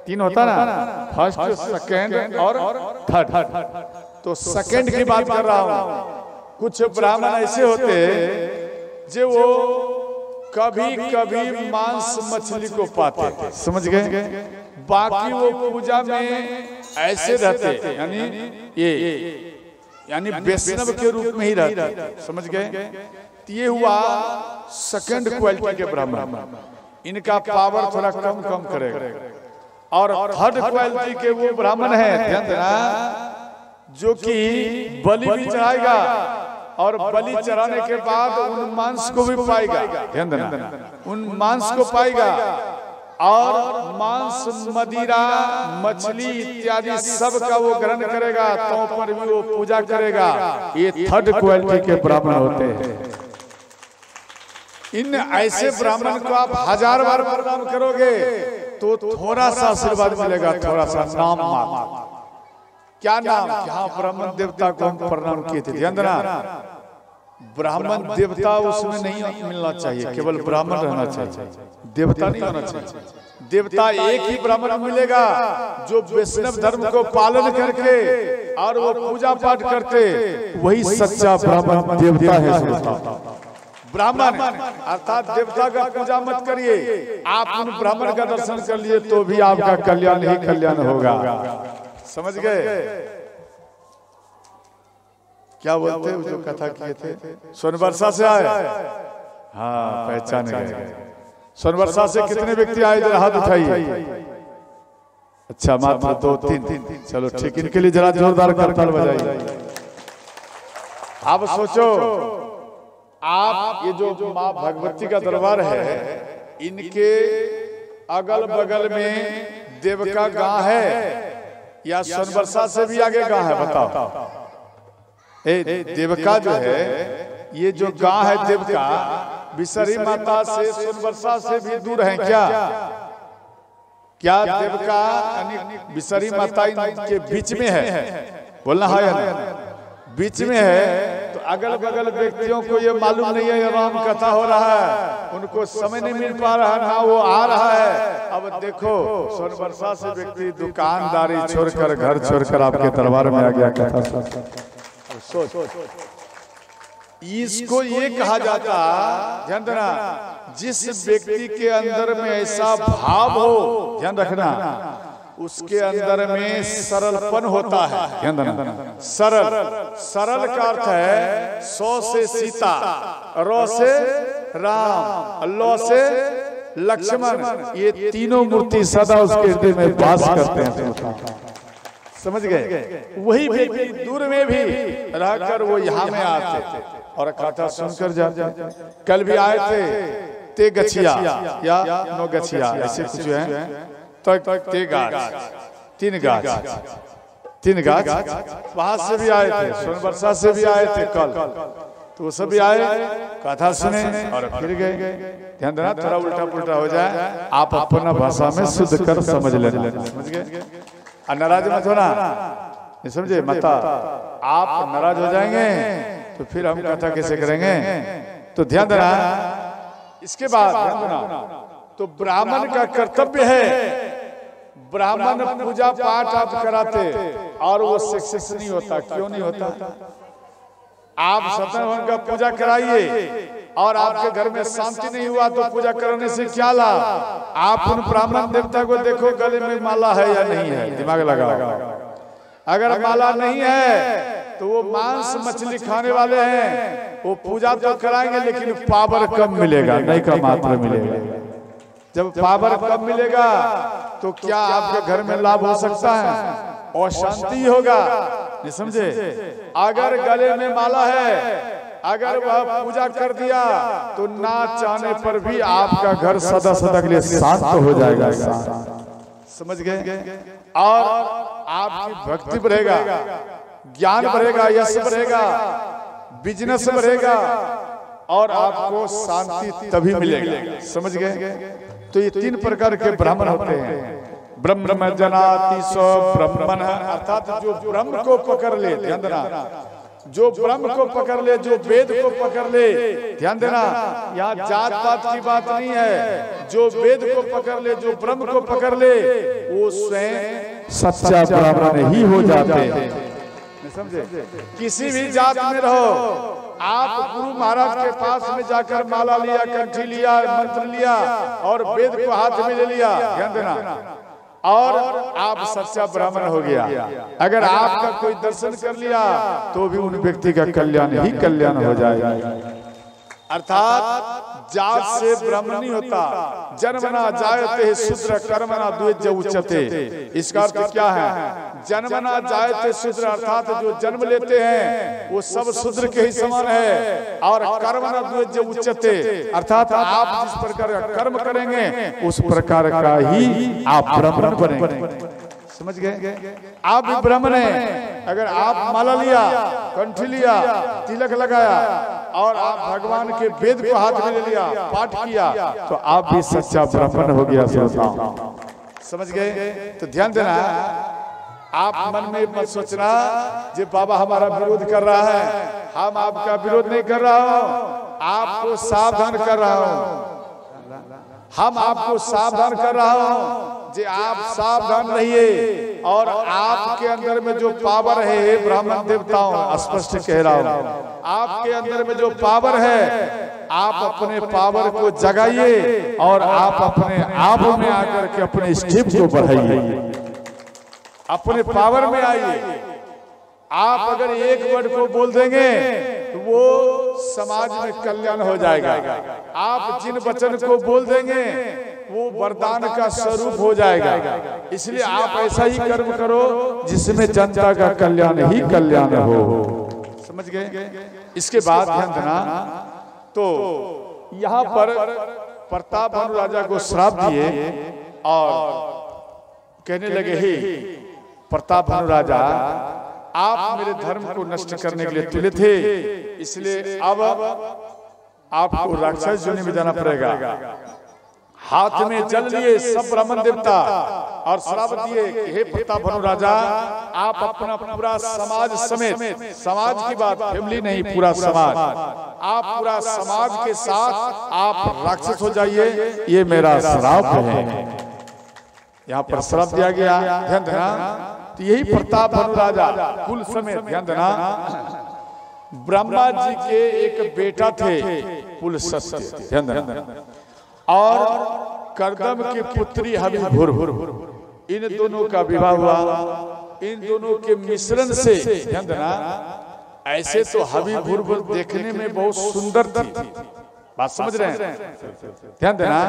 3 होता है ना, फर्स्ट सेकंड और थर्ड। तो सेकंड की बात कर रहा हूं। कुछ ब्राह्मण ऐसे होते जो वो कभी कभी मांस मछली को पाते, समझ गए? बाकी वो पूजा में ऐसे रहते, यानी वैष्णव के रूप में ही रहते, समझ गए? ये हुआ सेकंड क्वालिटी के ब्राह्मण, इनका पावर थोड़ा कम करेगा। और थर्ड क्वालिटी के वो ब्राह्मण है, ध्यान देना, जो कि बलि भी चढ़ाएगा और बलि चढ़ाने के बाद उन मांस को भी पाएगा, ध्यान देना, उन मांस को पाएगा और मांस, मदिरा, मछली इत्यादि सब का वो ग्रहण करेगा, तो पर भी वो पूजा करेगा। ये थर्ड क्वालिटी के ब्राह्मण होते हैं। इन ऐसे ब्राह्मण को आप 1000 बार प्रणाम करोगे तो थोड़ा सा आशीर्वाद मिलेगा, थोड़ा सा नाम मात्र। क्या नाम? क्या ब्राह्मण देवता को हम प्रणाम किए थे, ध्यान देना। ब्राह्मण देवता उसमें नहीं मिलना चाहिए, केवल ब्राह्मण रहना चाहिए, देवता नहीं होना चाहिए। देवता एक ही ब्राह्मण मिलेगा जो वैष्णव धर्म को पालन करके और वो पूजा पाठ करते, वही सच्चा ब्राह्मण देवता है। ब्राह्मण अर्थात देवता का पूजा मत करिए, आप उन ब्राह्मण का दर्शन कर लिए तो भी आपका कल्याण ही कल्याण होगा। समझ गए क्या बोलते हैं? जो कथा किए थे, सोनबरसा से आए, हाँ पहचान गए। सोनबरसा से कितने व्यक्ति आए? जरा हाथ उठाइए। अच्छा मात्र 2-3, चलो ठीक, इनके लिए जरा जोरदार करताल बजाइए। आप सोचो, आप ये जो माँ भगवती का दरबार है, इनके अगल बगल में देवका गांव है या सोनबरसा से भी आगे गांव है? बताओ। देवका जो है, ये जो गांव है देवका, बिसरी माता से सोनबरसा से भी दूर है क्या? क्या देवका बिसरी माता इनके बीच में है? बोलना है या नहीं? बीच में है तो अगल बगल व्यक्तियों को ये मालूम नहीं है राम कथा हो रहा है, उनको समय नहीं मिल पा रहा ना वो आ रहा है। अब देखो सोनबरसा से व्यक्ति दुकानदारी छोड़कर, घर छोड़कर आपके दरबार में आ गया कथा सोच। इसको ये कहा जाता, ध्यान देना, जिस व्यक्ति के अंदर में ऐसा भाव हो, ध्यान रखना, उसके अंदर में सरलपन होता है। ध्यान देना, सरल का अर्थ है 100 से सीता, र से राम, ल से लक्ष्मण, ये तीनों मूर्ति सदा उसके हृदय में वास करते हैं। समझ गए? वही व्यक्ति दूर में भी रहकर वो यहाँ में आते थे और कथा सुनकर जाते। कल भी आए थे ते गछिया या नो गछिया, ऐसे कुछ है, तो ते गाछ, तीन गाछ, वहां से भी आए थे, सोनबरसा से भी आए थे कल, तो वो सब भी आए, कथा सुने और फिर गए। ध्यान देना, थोड़ा उल्टा पुल्टा हो जाए, आप अपना भाषा में शुद्ध कर समझ लेना। समझ गए? नाराज मत होना, समझे? माता आप नाराज हो जाएंगे तो फिर हम कथा कैसे करेंगे? तो ध्यान देना। इसके बाद ध्यान देना, तो ब्राह्मण का कर्तव्य है, ब्राह्मण पूजा पाठ आप कराते और वो सक्सेस नहीं होता। क्यों नहीं होता? आप सत्यनारायण का पूजा कराइए और आपके घर में शांति नहीं हुआ तो पूजा करने से क्या लाभ? आप उन ब्राह्मण देवता को देखो, गले में माला है या नहीं है, दिमाग लगाओ। अगर माला नहीं है तो वो मांस मछली खाने वाले हैं, वो पूजा तो कराएंगे लेकिन पावर कम मिलेगा, नहीं का मात्र मिलेगा। जब पावर कम मिलेगा तो क्या आपके घर में लाभ हो सकता है? और शांति होगा, नहीं समझे? अगर गले में माला है, अगर वह पूजा कर दिया तो ना चाहने पर भी आपका घर सदा सदा के लिए शांत हो जाएगा। समझ गए? और आपकी भक्ति बढ़ेगा, ज्ञान बढ़ेगा, यश बढ़ेगा, बिजनेस बढ़ेगा और आपको शांति तभी मिलेगा। समझ गए? तो ये 3 प्रकार के ब्राह्मण होते हैं। ब्रह्म जनाति सो ब्राह्मण, अर्थात जो ब्रह्म को पकड़ ले, ध्यान देना, जो ब्रह्म को पकड़ ले, जो वेद को पकड़ ले, ध्यान देना, यहाँ जात पात की बात नहीं है, जो वेद को पकड़ ले, जो ब्रह्म को पकड़ ले, वो स्वयं सच्चा ब्राह्मण ही हो जाते हैं। समझे? किसी भी जात में रहो, आप गुरु महाराज के पास में जाकर माला लिया, कंठी लिया, मंत्र लिया और वेद को हाथ में ले लिया, ध्यान देना, और आप सच्चा ब्राह्मण हो गया। अगर आपका कोई दर्शन कर लिया तो भी उन व्यक्ति का कल्याण ही कल्याण हो जाएगा। अर्थात जात से ब्रह्म नहीं होता। जन्मना जायते शूद्र कर्मना द्विज उच्यते। इसका अर्थ क्या है? जन्मना जायते शूद्र अर्थात जो जन्म लेते हैं वो सब शूद्र के ही समान है, और कर्मना द्विज उच्यते अर्थात आप जिस प्रकार का कर्म करेंगे उस प्रकार का ही आप ब्राह्मण बनेंगे। समझ गए? आप भी ब्राह्मण हैं। अगर आप माला लिया, कंठी लिया, तिलक लगाया और आप भगवान के वेद को हाथ में ले लिया, पाठ किया, तो आप भी सच्चा ब्राह्मण हो गया। समझ गए? तो ध्यान देना, आप मन में मत सोचना जे बाबा हमारा विरोध कर रहा है, हम आपका विरोध नहीं कर रहा हूं, आपको सावधान कर रहा हूं, हम आपको सावधान कर रहा हूं जे आप सावधान रहिए। और आपके अंदर में जो पावर है, ब्राह्मण देवताओं स्पष्ट कह रहा हूं, आपके अंदर में जो पावर है, आप अपने पावर को जगाइए और आप अपने आप में आकर के अपने स्टेप को बढ़ाइए, अपने पावर में आइए। आप अगर एक वर्ड को बोल देंगे तो वो समाज में कल्याण हो जाएगा। आप जिन वचन को बोल देंगे वो वरदान का स्वरूप हो जाएगा। इसलिए आप ऐसा ही कर्म करो जिसमें जनता का कल्याण ही कल्याण हो। समझ गए? इसके बाद ध्यान देना, तो यहाँ पर प्रताप भानु राजा को श्राप दिए और कहने लगे, हे प्रताप भानु राजा, आप मेरे धर्म को नष्ट करने के लिए तुले थे, इसलिए अब आपको राक्षस योनि में जाना पड़ेगा। हाथ में जल लिए सब ब्राह्मण देवता और श्राप दिए कि हे प्रताप भानु राजा, आप अपना पूरा समाज समेत, समाज की बात, फैमिली नहीं, पूरा समाज, आप पूरा समाज के साथ आप राक्षस हो जाइए, ये मेरा श्राप है। यहाँ पर श्राप दिया गया, ध्यान देना। तो यही प्रताप भानु राजा कुल समेत, ध्यान देना, ब्रह्मा जी के एक बेटा थे पुलस्त्य, ध्यान देना, और कर्दम की पुत्री हविभुर, इन दोनों का विवाह हुआ। इन दोनों के मिश्रण से, ध्यान देना, ऐसे तो हविभुर देखने में बहुत सुंदर थी, बात समझ रहे हैं? ध्यान देना,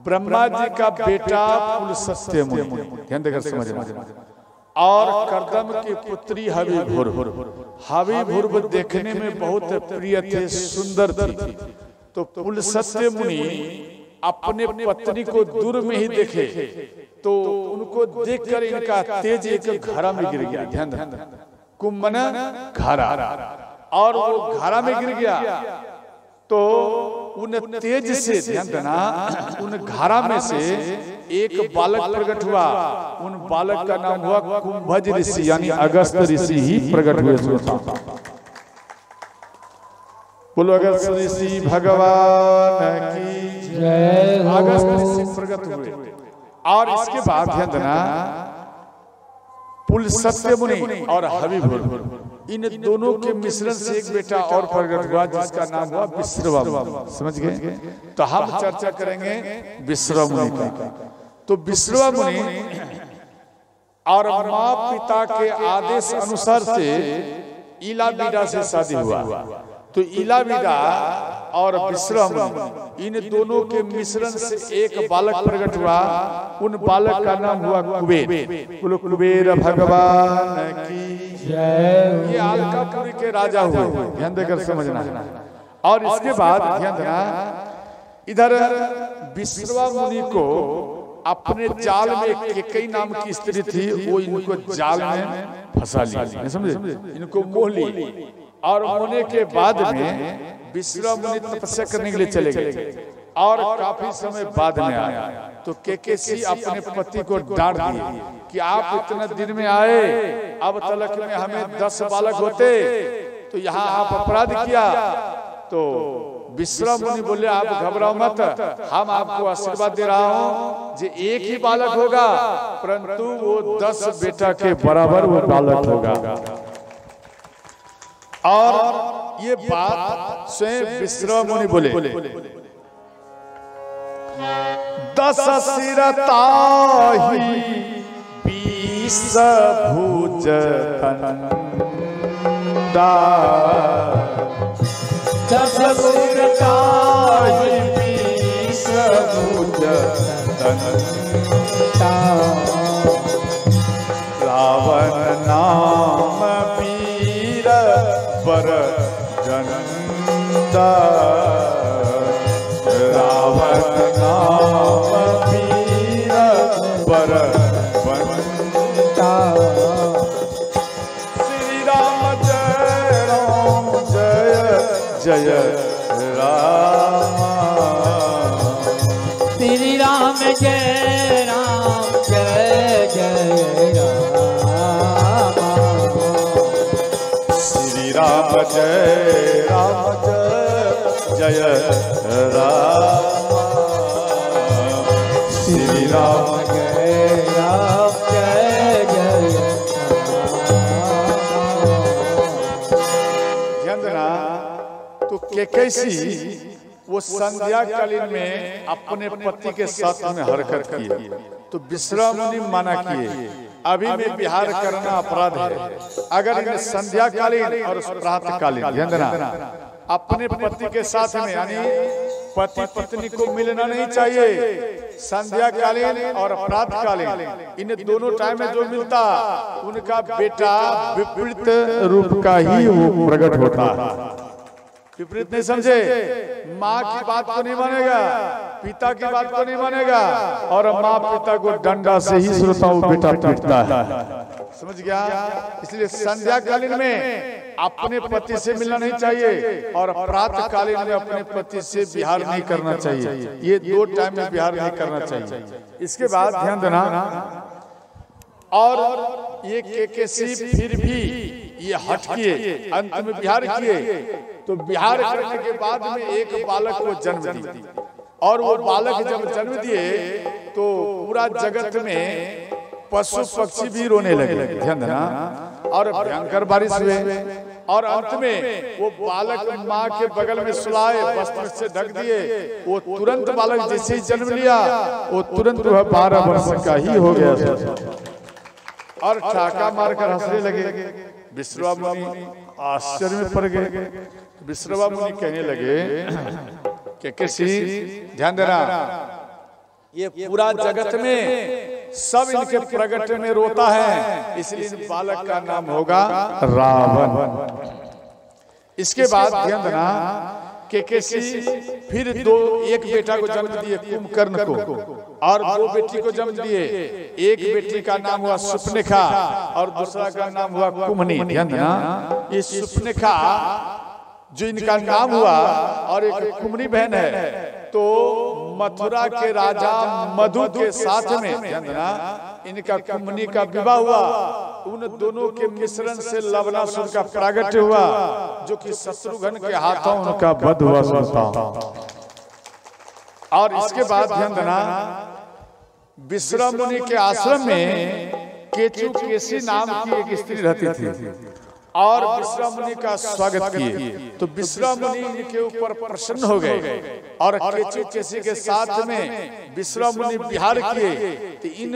ब्रह्मा जी का बेटा पुलस्त्य मुनि, ध्यान देकर समझना, और कर्दम की पुत्री हविभुर, हविभुर देखने में बहुत प्रिय थे, सुंदर थी। तो पुलस्त्य मुनि अपने पत्नी को दूर में ही देखे तो उनको देखकर इनका तेज एक घड़ा में गिर गया। ध्यान देना, कुंभना घड़ा, और वो घड़ा में गिर गया तो उन तेज से, ध्यान देना, उन घड़ा में से एक बालक प्रकट हुआ। उन बालक का नाम हुआ कुंभज ऋषि, यानी अगस्त ऋषि ही प्रकट हुए। बोलो अगस्त ऋषि भगवान की जय। अगस्त ऋषि प्रकट हुए और इसके बाद ध्यान देना, पुलस्त्य मुनि और हविभुर, इन दोनों के मिश्रण से एक बेटा और प्रकट हुआ जिसका नाम हुआ विश्रवा। समझ गए? तो हम चर्चा करेंगे विश्रवा मुनि का। तो विश्रवा मुनि और माँ पिता के आदेश अनुसार से इलाविदा से शादी हुआ। तो इलाविदा और विश्रवा मुनि, इन दोनों के मिश्रण से एक बालक प्रकट हुआ। उन बालक का नाम हुआ कुबेर। बोलो कुबेर भगवान की जय। ये अलकापुरी के राजा हुए, ध्यान देकर समझना। और इसके बाद ध्यान देना, इधर विश्रवा मुनि को अपने जाल में केकई नाम की स्त्री थी, वो इनको जाल में फंसा लिया, समझे? इनको मोह ली। और होने के बाद में विश्रवा मुनि तपस्या करने के लिए चले गए और काफी समय बाद में आया। तो केकेसी अपने पति को डांट दिए कि आप इतना दिन में आए, अब तलक में हमें 10 बालक होते, तो यहाँ आप अपराध किया। तो विश्रवा मुनि बोले, आप घबराओ मत, हम आपको आशीर्वाद दे रहा हूँ जे एक ही बालक होगा, परंतु वो 10 बेटा के बराबर वो बालक होगा। और ये बात स्वयं विश्रवा मुनि बोले। 10 सिर ताहि 20 भुज तंदा, 10 सिर ताहि 20 भुज तंदा, रावण नाम वीर बर जनता, रावण नाम वीर बर बनता। श्री राम जय राम जय जय राम, श्री राम जय राम जय जय राम। राम जय राम जय राम श्री राम जय राम जय जय ध्यान देना। तो कैसी वो संध्या कालीन में अपने पति के साथ में हरकत किए तो विश्राम मुनि मना किए, अभी में विहार करना अपराध है। अगर इन्हें संध्या कालीन और प्रातः कालीन, ध्यान देना, अपने पति के साथ में यानी पति पत्नी को मिलना नहीं चाहिए। संध्या कालीन और प्रातः कालीन इन दोनों टाइम में जो मिलता उनका बेटा विपरीत रूप का ही वो प्रकट होता है। विपरीत नहीं समझे, माँ की बात को नहीं मानेगा, पिता की बात को नहीं मानेगा, और माँ पिता को डंडा से ही श्रोताओं बेटा पीटता है। समझ गया? इसलिए संध्या कालीन में अपने पति से मिलना नहीं चाहिए और प्रातः कालीन में अपने पति से विहार नहीं करना चाहिए। ये दो टाइम में विहार नहीं करना चाहिए। इसके बाद ध्यान देना, और ये केकेसी फिर भी ये हट किए, अंत में विहार किए। तो विहार करने के बाद में एक बालक को जन्म दी, और वो बालक जब जन्म दिए तो पूरा जगत में पशु पक्षी भी रोने लगे, ध्यान देना, और भयंकर बारिश हुए। और अंत में वो बालक माँ के बगल में सुलाए, वस्त्र से ढक दिए। वो तुरंत बालक जैसे ही जन्म लिया वो तुरंत वह 12 वर्ष का ही हो गया और ठाका मारकर हंसने लगे। विश्रवा मुनि आश्चर्य में पड़ गए। विश्रवा मुनि कहने लगे कि किसी, ध्यान देना, ये पूरा जगत में सब इनके प्रगट में रोता है, इसलिए इस बालक का नाम होगा रावण। इसके बाद ध्यान देना कि फिर एक बेटा को जन्म दिए कुंभकर्ण को, और 2 बेटी को जन्म दिए। एक बेटी का नाम हुआ सुपनेखा और दूसरा का नाम हुआ कुम्हनी। ध्यान देना, ये सुपनेखा जो इनका नाम हुआ और एक कुम्हनी बहन है, तो मथुरा के राजा मधु के साथ में, ध्यान देना, इनका कुम्हनी का विवाह हुआ। उन दोनों के मिश्रण से लवणासुर का प्रागट्य हुआ, जो कि शत्रुघ्न के हाथों उनका वध हुआ सुनता। और इसके बाद ध्यान देना, विश्रवा मुनि के आश्रम में केचु केसी नाम की एक स्त्री रहती थी, और विश्रवा मुनि का स्वागत किए। तो विश्रवा मुनि इनके ऊपर प्रसन्न हो गए और केचु केसी के साथ में विश्रवा मुनि विहार किए। तो इन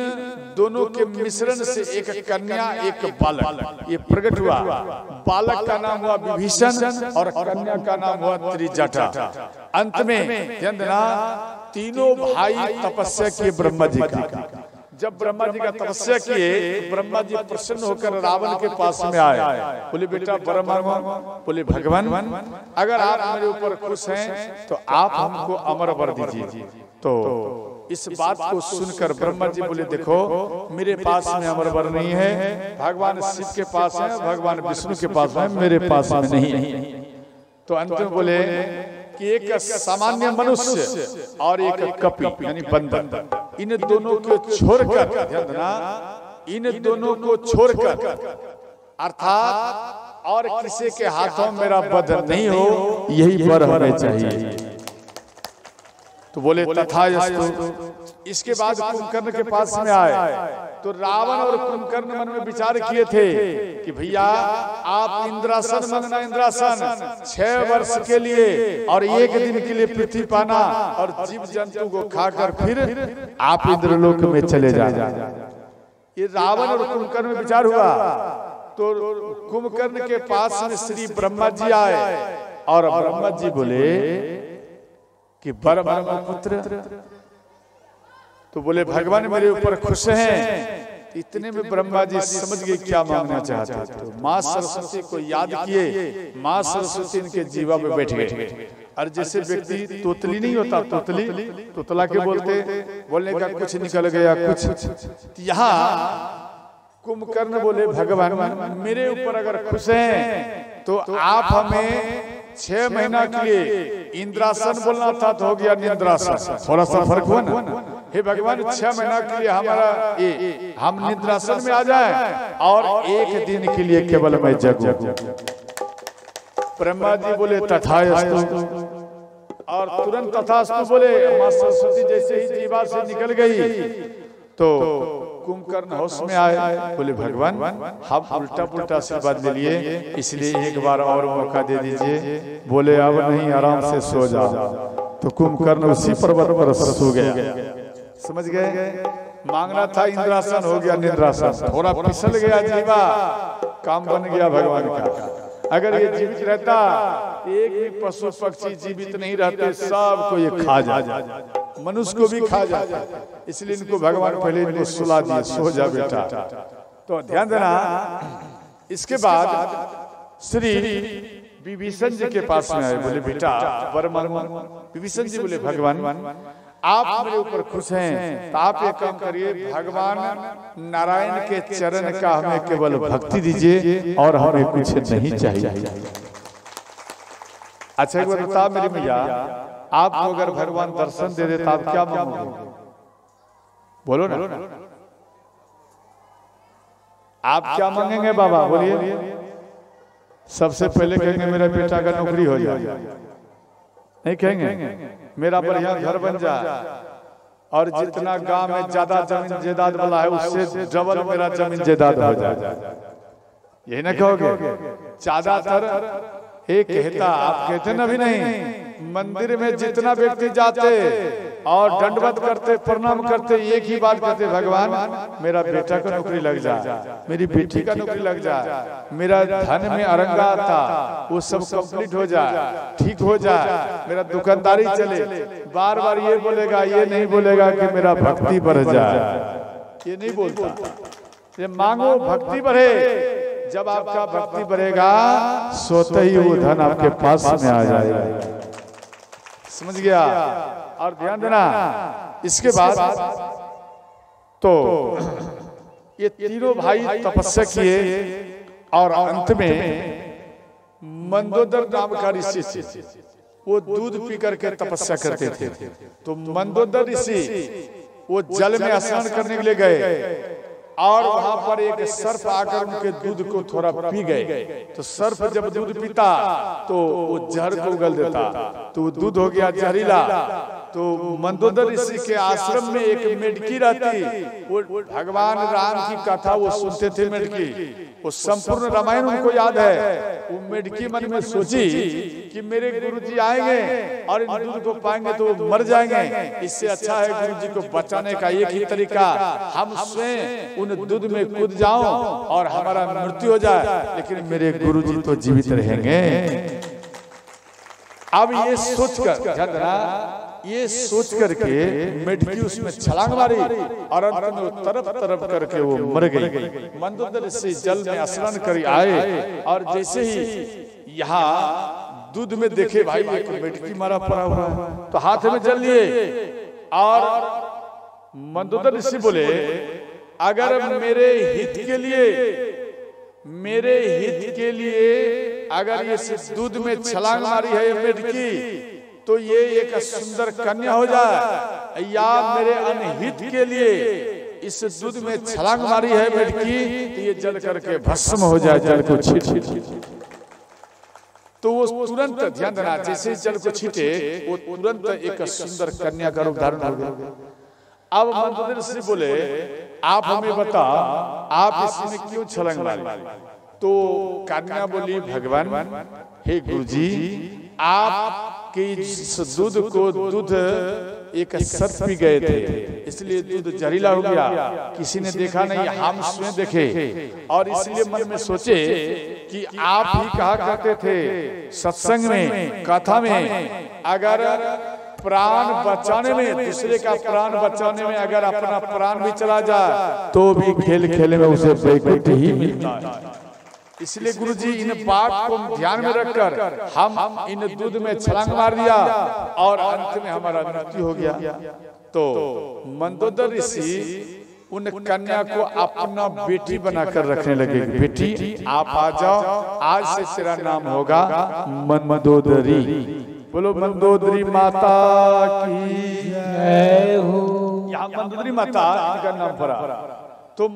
दोनों के मिश्रण से एक कन्या एक बालक ये प्रकट हुआ। बालक का नाम हुआ विभीषण और कन्या का नाम हुआ त्रिजटा। अंत में ध्यान देना, तीनों भाई तपस्या किए ब्रह्मा जी का। जब ब्रह्मा जी का तपस्या किए, ब्रह्मा जी प्रसन्न होकर रावण के पास में आए। बोले बेटा वर मांगो। बोले भगवान, अगर आप मेरे ऊपर खुश हैं तो आप हमको अमर वर दीजिए। तो इस बात को सुनकर ब्रह्मा जी बोले देखो, मेरे पास में अमर वर नहीं है, भगवान शिव के पास है, भगवान विष्णु के पास है, मेरे पास में नहीं है। तो अंत में बोले कि एक सामान्य मनुष्य और एक कपि यानी बंदर, इन दोनों को छोड़कर, ध्यान देना, इन दोनों को छोड़कर अर्थात और किसी के हाथों मेरा वध नहीं हो, यही वर हमें चाहिए। तो बोले तथास्तु। इसके बाद कुंभकर्ण के पास में आए। तो रावण और कुंभकर्ण मन में विचार किए थे कि भैया आप इंद्रासन मांगना, इंद्रासन 6 वर्ष के लिए और 1 दिन के लिए पृथ्वी पाना और जीव जंतु को खाकर फिर आप इंद्रलोक में चले जाना। ये रावण और कुंभकर्ण में विचार हुआ। तो कुंभकर्ण के पास में श्री ब्रह्मा जी आए और ब्रह्मा जी बोले कि वर मांगो पुत्र। तो बोले भगवान मेरे ऊपर खुश हैं। इतने में ब्रह्मा जी समझ गए क्या मांगना चाहते। तो माँ सरस्वती को याद किए, माँ सरस्वती इनके जीवा में बैठ गए। और जैसे व्यक्ति तोतली नहीं होता, तोतला के बोलने का कुछ निकल गया कुछ। यहाँ कुंभकर्ण बोले भगवान मेरे ऊपर अगर खुश हैं तो आप हमें 6 महीना के लिए इंद्रासन बोलना था तो हो गया निद्रासन, थोड़ा सा फर्क हुआ ना। हे भगवान 6 महीना के लिए हमारा हम निद्रासन में आ जाए और 1 दिन के लिए केवल मैं जगूं। ब्रह्मा जी बोले तथास्तु, और तुरंत तथास्तु बोले। मां सरस्वती जैसे ही जीवा से निकल गई तो कुंभकर्ण होश में आए, बोले भगवान हम उल्टा पुल्टा आशीर्वाद ले लिए, इसलिए एक बार और मौका दे दीजिए। बोले अब नहीं, आराम से सो जाओ। तो कुंभकर्ण उसी पर्वत पर सो गया। समझ गए? मांगना था इंद्रासन, हो गया निद्रासन। थोड़ा फिसल गया जीवा, काम बन गया भगवान का। अगर ये जीवित रहता, एक भी पशु पक्षी जीवित नहीं रहते, सबको ये खा जाता, मनुष्य को भी खा जाता। इसलिए इनको भगवान पहले इनको सुला दिए, सो जा बेटा। तो ध्यान देना। इसके बाद श्री विभीषण जी के पास में आए, बोले बेटा वर मांगो। विभीषण जी बोले भगवान आप मेरे ऊपर खुश हैं, तो आप एक काम करिए, भगवान नारायण के चरण का हमें केवल भक्ति दीजिए और हमें कुछ नहीं चाहिए। अच्छा एक बार बता मेरी मैया, आपको अगर भगवान दर्शन दे देता आप क्या मांगोगे? बोलो ना, आप क्या मांगेंगे बाबा? बोलिए। सबसे पहले कहेंगे मेरा बेटा का नौकरी हो जाए। नहीं कहेंगे मेरा बढ़िया घर बन जाए, और जितना गांव में ज्यादा जमीन जायदाद वाला है उससे डबल मेरा जमीन जायदाद हो जाए। यही ना कहोगे? ज्यादातर एक कहता, आप कहते ना भी नहीं, मंदिर में जितना व्यक्ति जाते और दंडवत करते, प्रणाम करते, एक ही बात कहते, भगवान मेरा बेटा का नौकरी लग जाए, मेरी बेटी का नौकरी लग जाए, मेरा धन में अरंगा था वो सब कंप्लीट हो जाए, ठीक हो जाए, मेरा दुकानदारी चले। बार बार ये बोलेगा, ये नहीं बोलेगा कि मेरा भक्ति बढ़ जाए, ये नहीं बोलता। ये मांगो भक्ति बढ़े। जब आपका भक्ति बढ़ेगा, सोते ही वो धन आपके पास में आ जाएगा। समझ गया? और ध्यान देना, इसके बाद तो ये तीनों भाई तपस्या किए, और अंत में मंदोदर नाम का ऋषि थे, वो दूध पी करके तपस्या करते थे। तो मंदोदर ऋषि वो जल में स्नान करने के लिए गए, और वहां पर एक सर्प आकर उनके दूध को थोड़ा पी गए। तो सर्प जब दूध पीता तो वो जहर को उगल देता, तो वो दूध हो गया जहरीला। तो मंदोदर ऋषि के आश्रम में एक मेढकी रहती, वो भगवान राम की कथा वो सुनते थे। मेढकी वो संपूर्ण रामायण उनको याद है। वो मेढकी मन में सोची कि मेरे गुरुजी आएंगे और इन दूध को पाएंगे तो वो मर जाएंगे, इससे अच्छा है गुरुजी को बचाने का एक ही तरीका, हम स्वयं उन दूध में कूद जाऊं और हमारा मृत्यु हो जाए, लेकिन मेरे गुरुजी तो जीवित रहेंगे। अब ये सोचकर, ये सोच करके मेढकी उसमें छलांग मारी, और अंत में वो तरफ तरफ करके वो मर गई। मंदोदर से जल में स्नान कर आए, और जैसे ही यहाँ दूध में देखे भाई एक मेढकी मारा पड़ा हुआ है, तो हाथ में जल लिए। और मंदोदर ऋषि बोले, अगर मेरे हित के लिए अगर ये दूध में छलांग मारी है मेढकी, तो ये एक सुंदर कन्या हो जाए, या मेरे अनहित के लिए इस दूध में छलांग मारी है मेढकी, तो ये जल करके भस्म हो जाए, जल को छीट। तो वो तुरंत, ध्यान देना, जैसे जल को छीटे वो तुरंत एक सुंदर कन्या का रूप धारण हो गया। अब मंदोदर ऋषि बोले, आप हमें बता, आप इसमें क्यों छलांग मारी? तो कन्या बोली, भगवान हे गुरुजी, आपके दूध को दूध एक सर्प पी गए थे, इसलिए दूध जहरीला हो गया। किसी ने देखा नहीं, हम स्वयं देखे, और इसलिए मन में सोचे कि आप ही कहा करते थे सत्संग में, कथा में, अगर प्राण बचाने में, दूसरे का प्राण बचाने में अगर अपना प्राण भी चला जाए तो भी खेल खेल में उसे वैकुंठ ही मिलता है। इसलिए गुरुजी इन बात को ध्यान में रखकर हम इन दूध में छलांग मार दिया, और अंत में हमारा मृत्यु हो गया। तो मंदोदर ऋषि उन कन्या को अपना बेटी बनाकर रखने लगे। बेटी आप आ जाओ, आज से तेरा नाम होगा मंदोदरी। बोलो मंदोदरी माता की जय हो। यहाँ मंदोदरी माता इनका नाम पड़ा। तो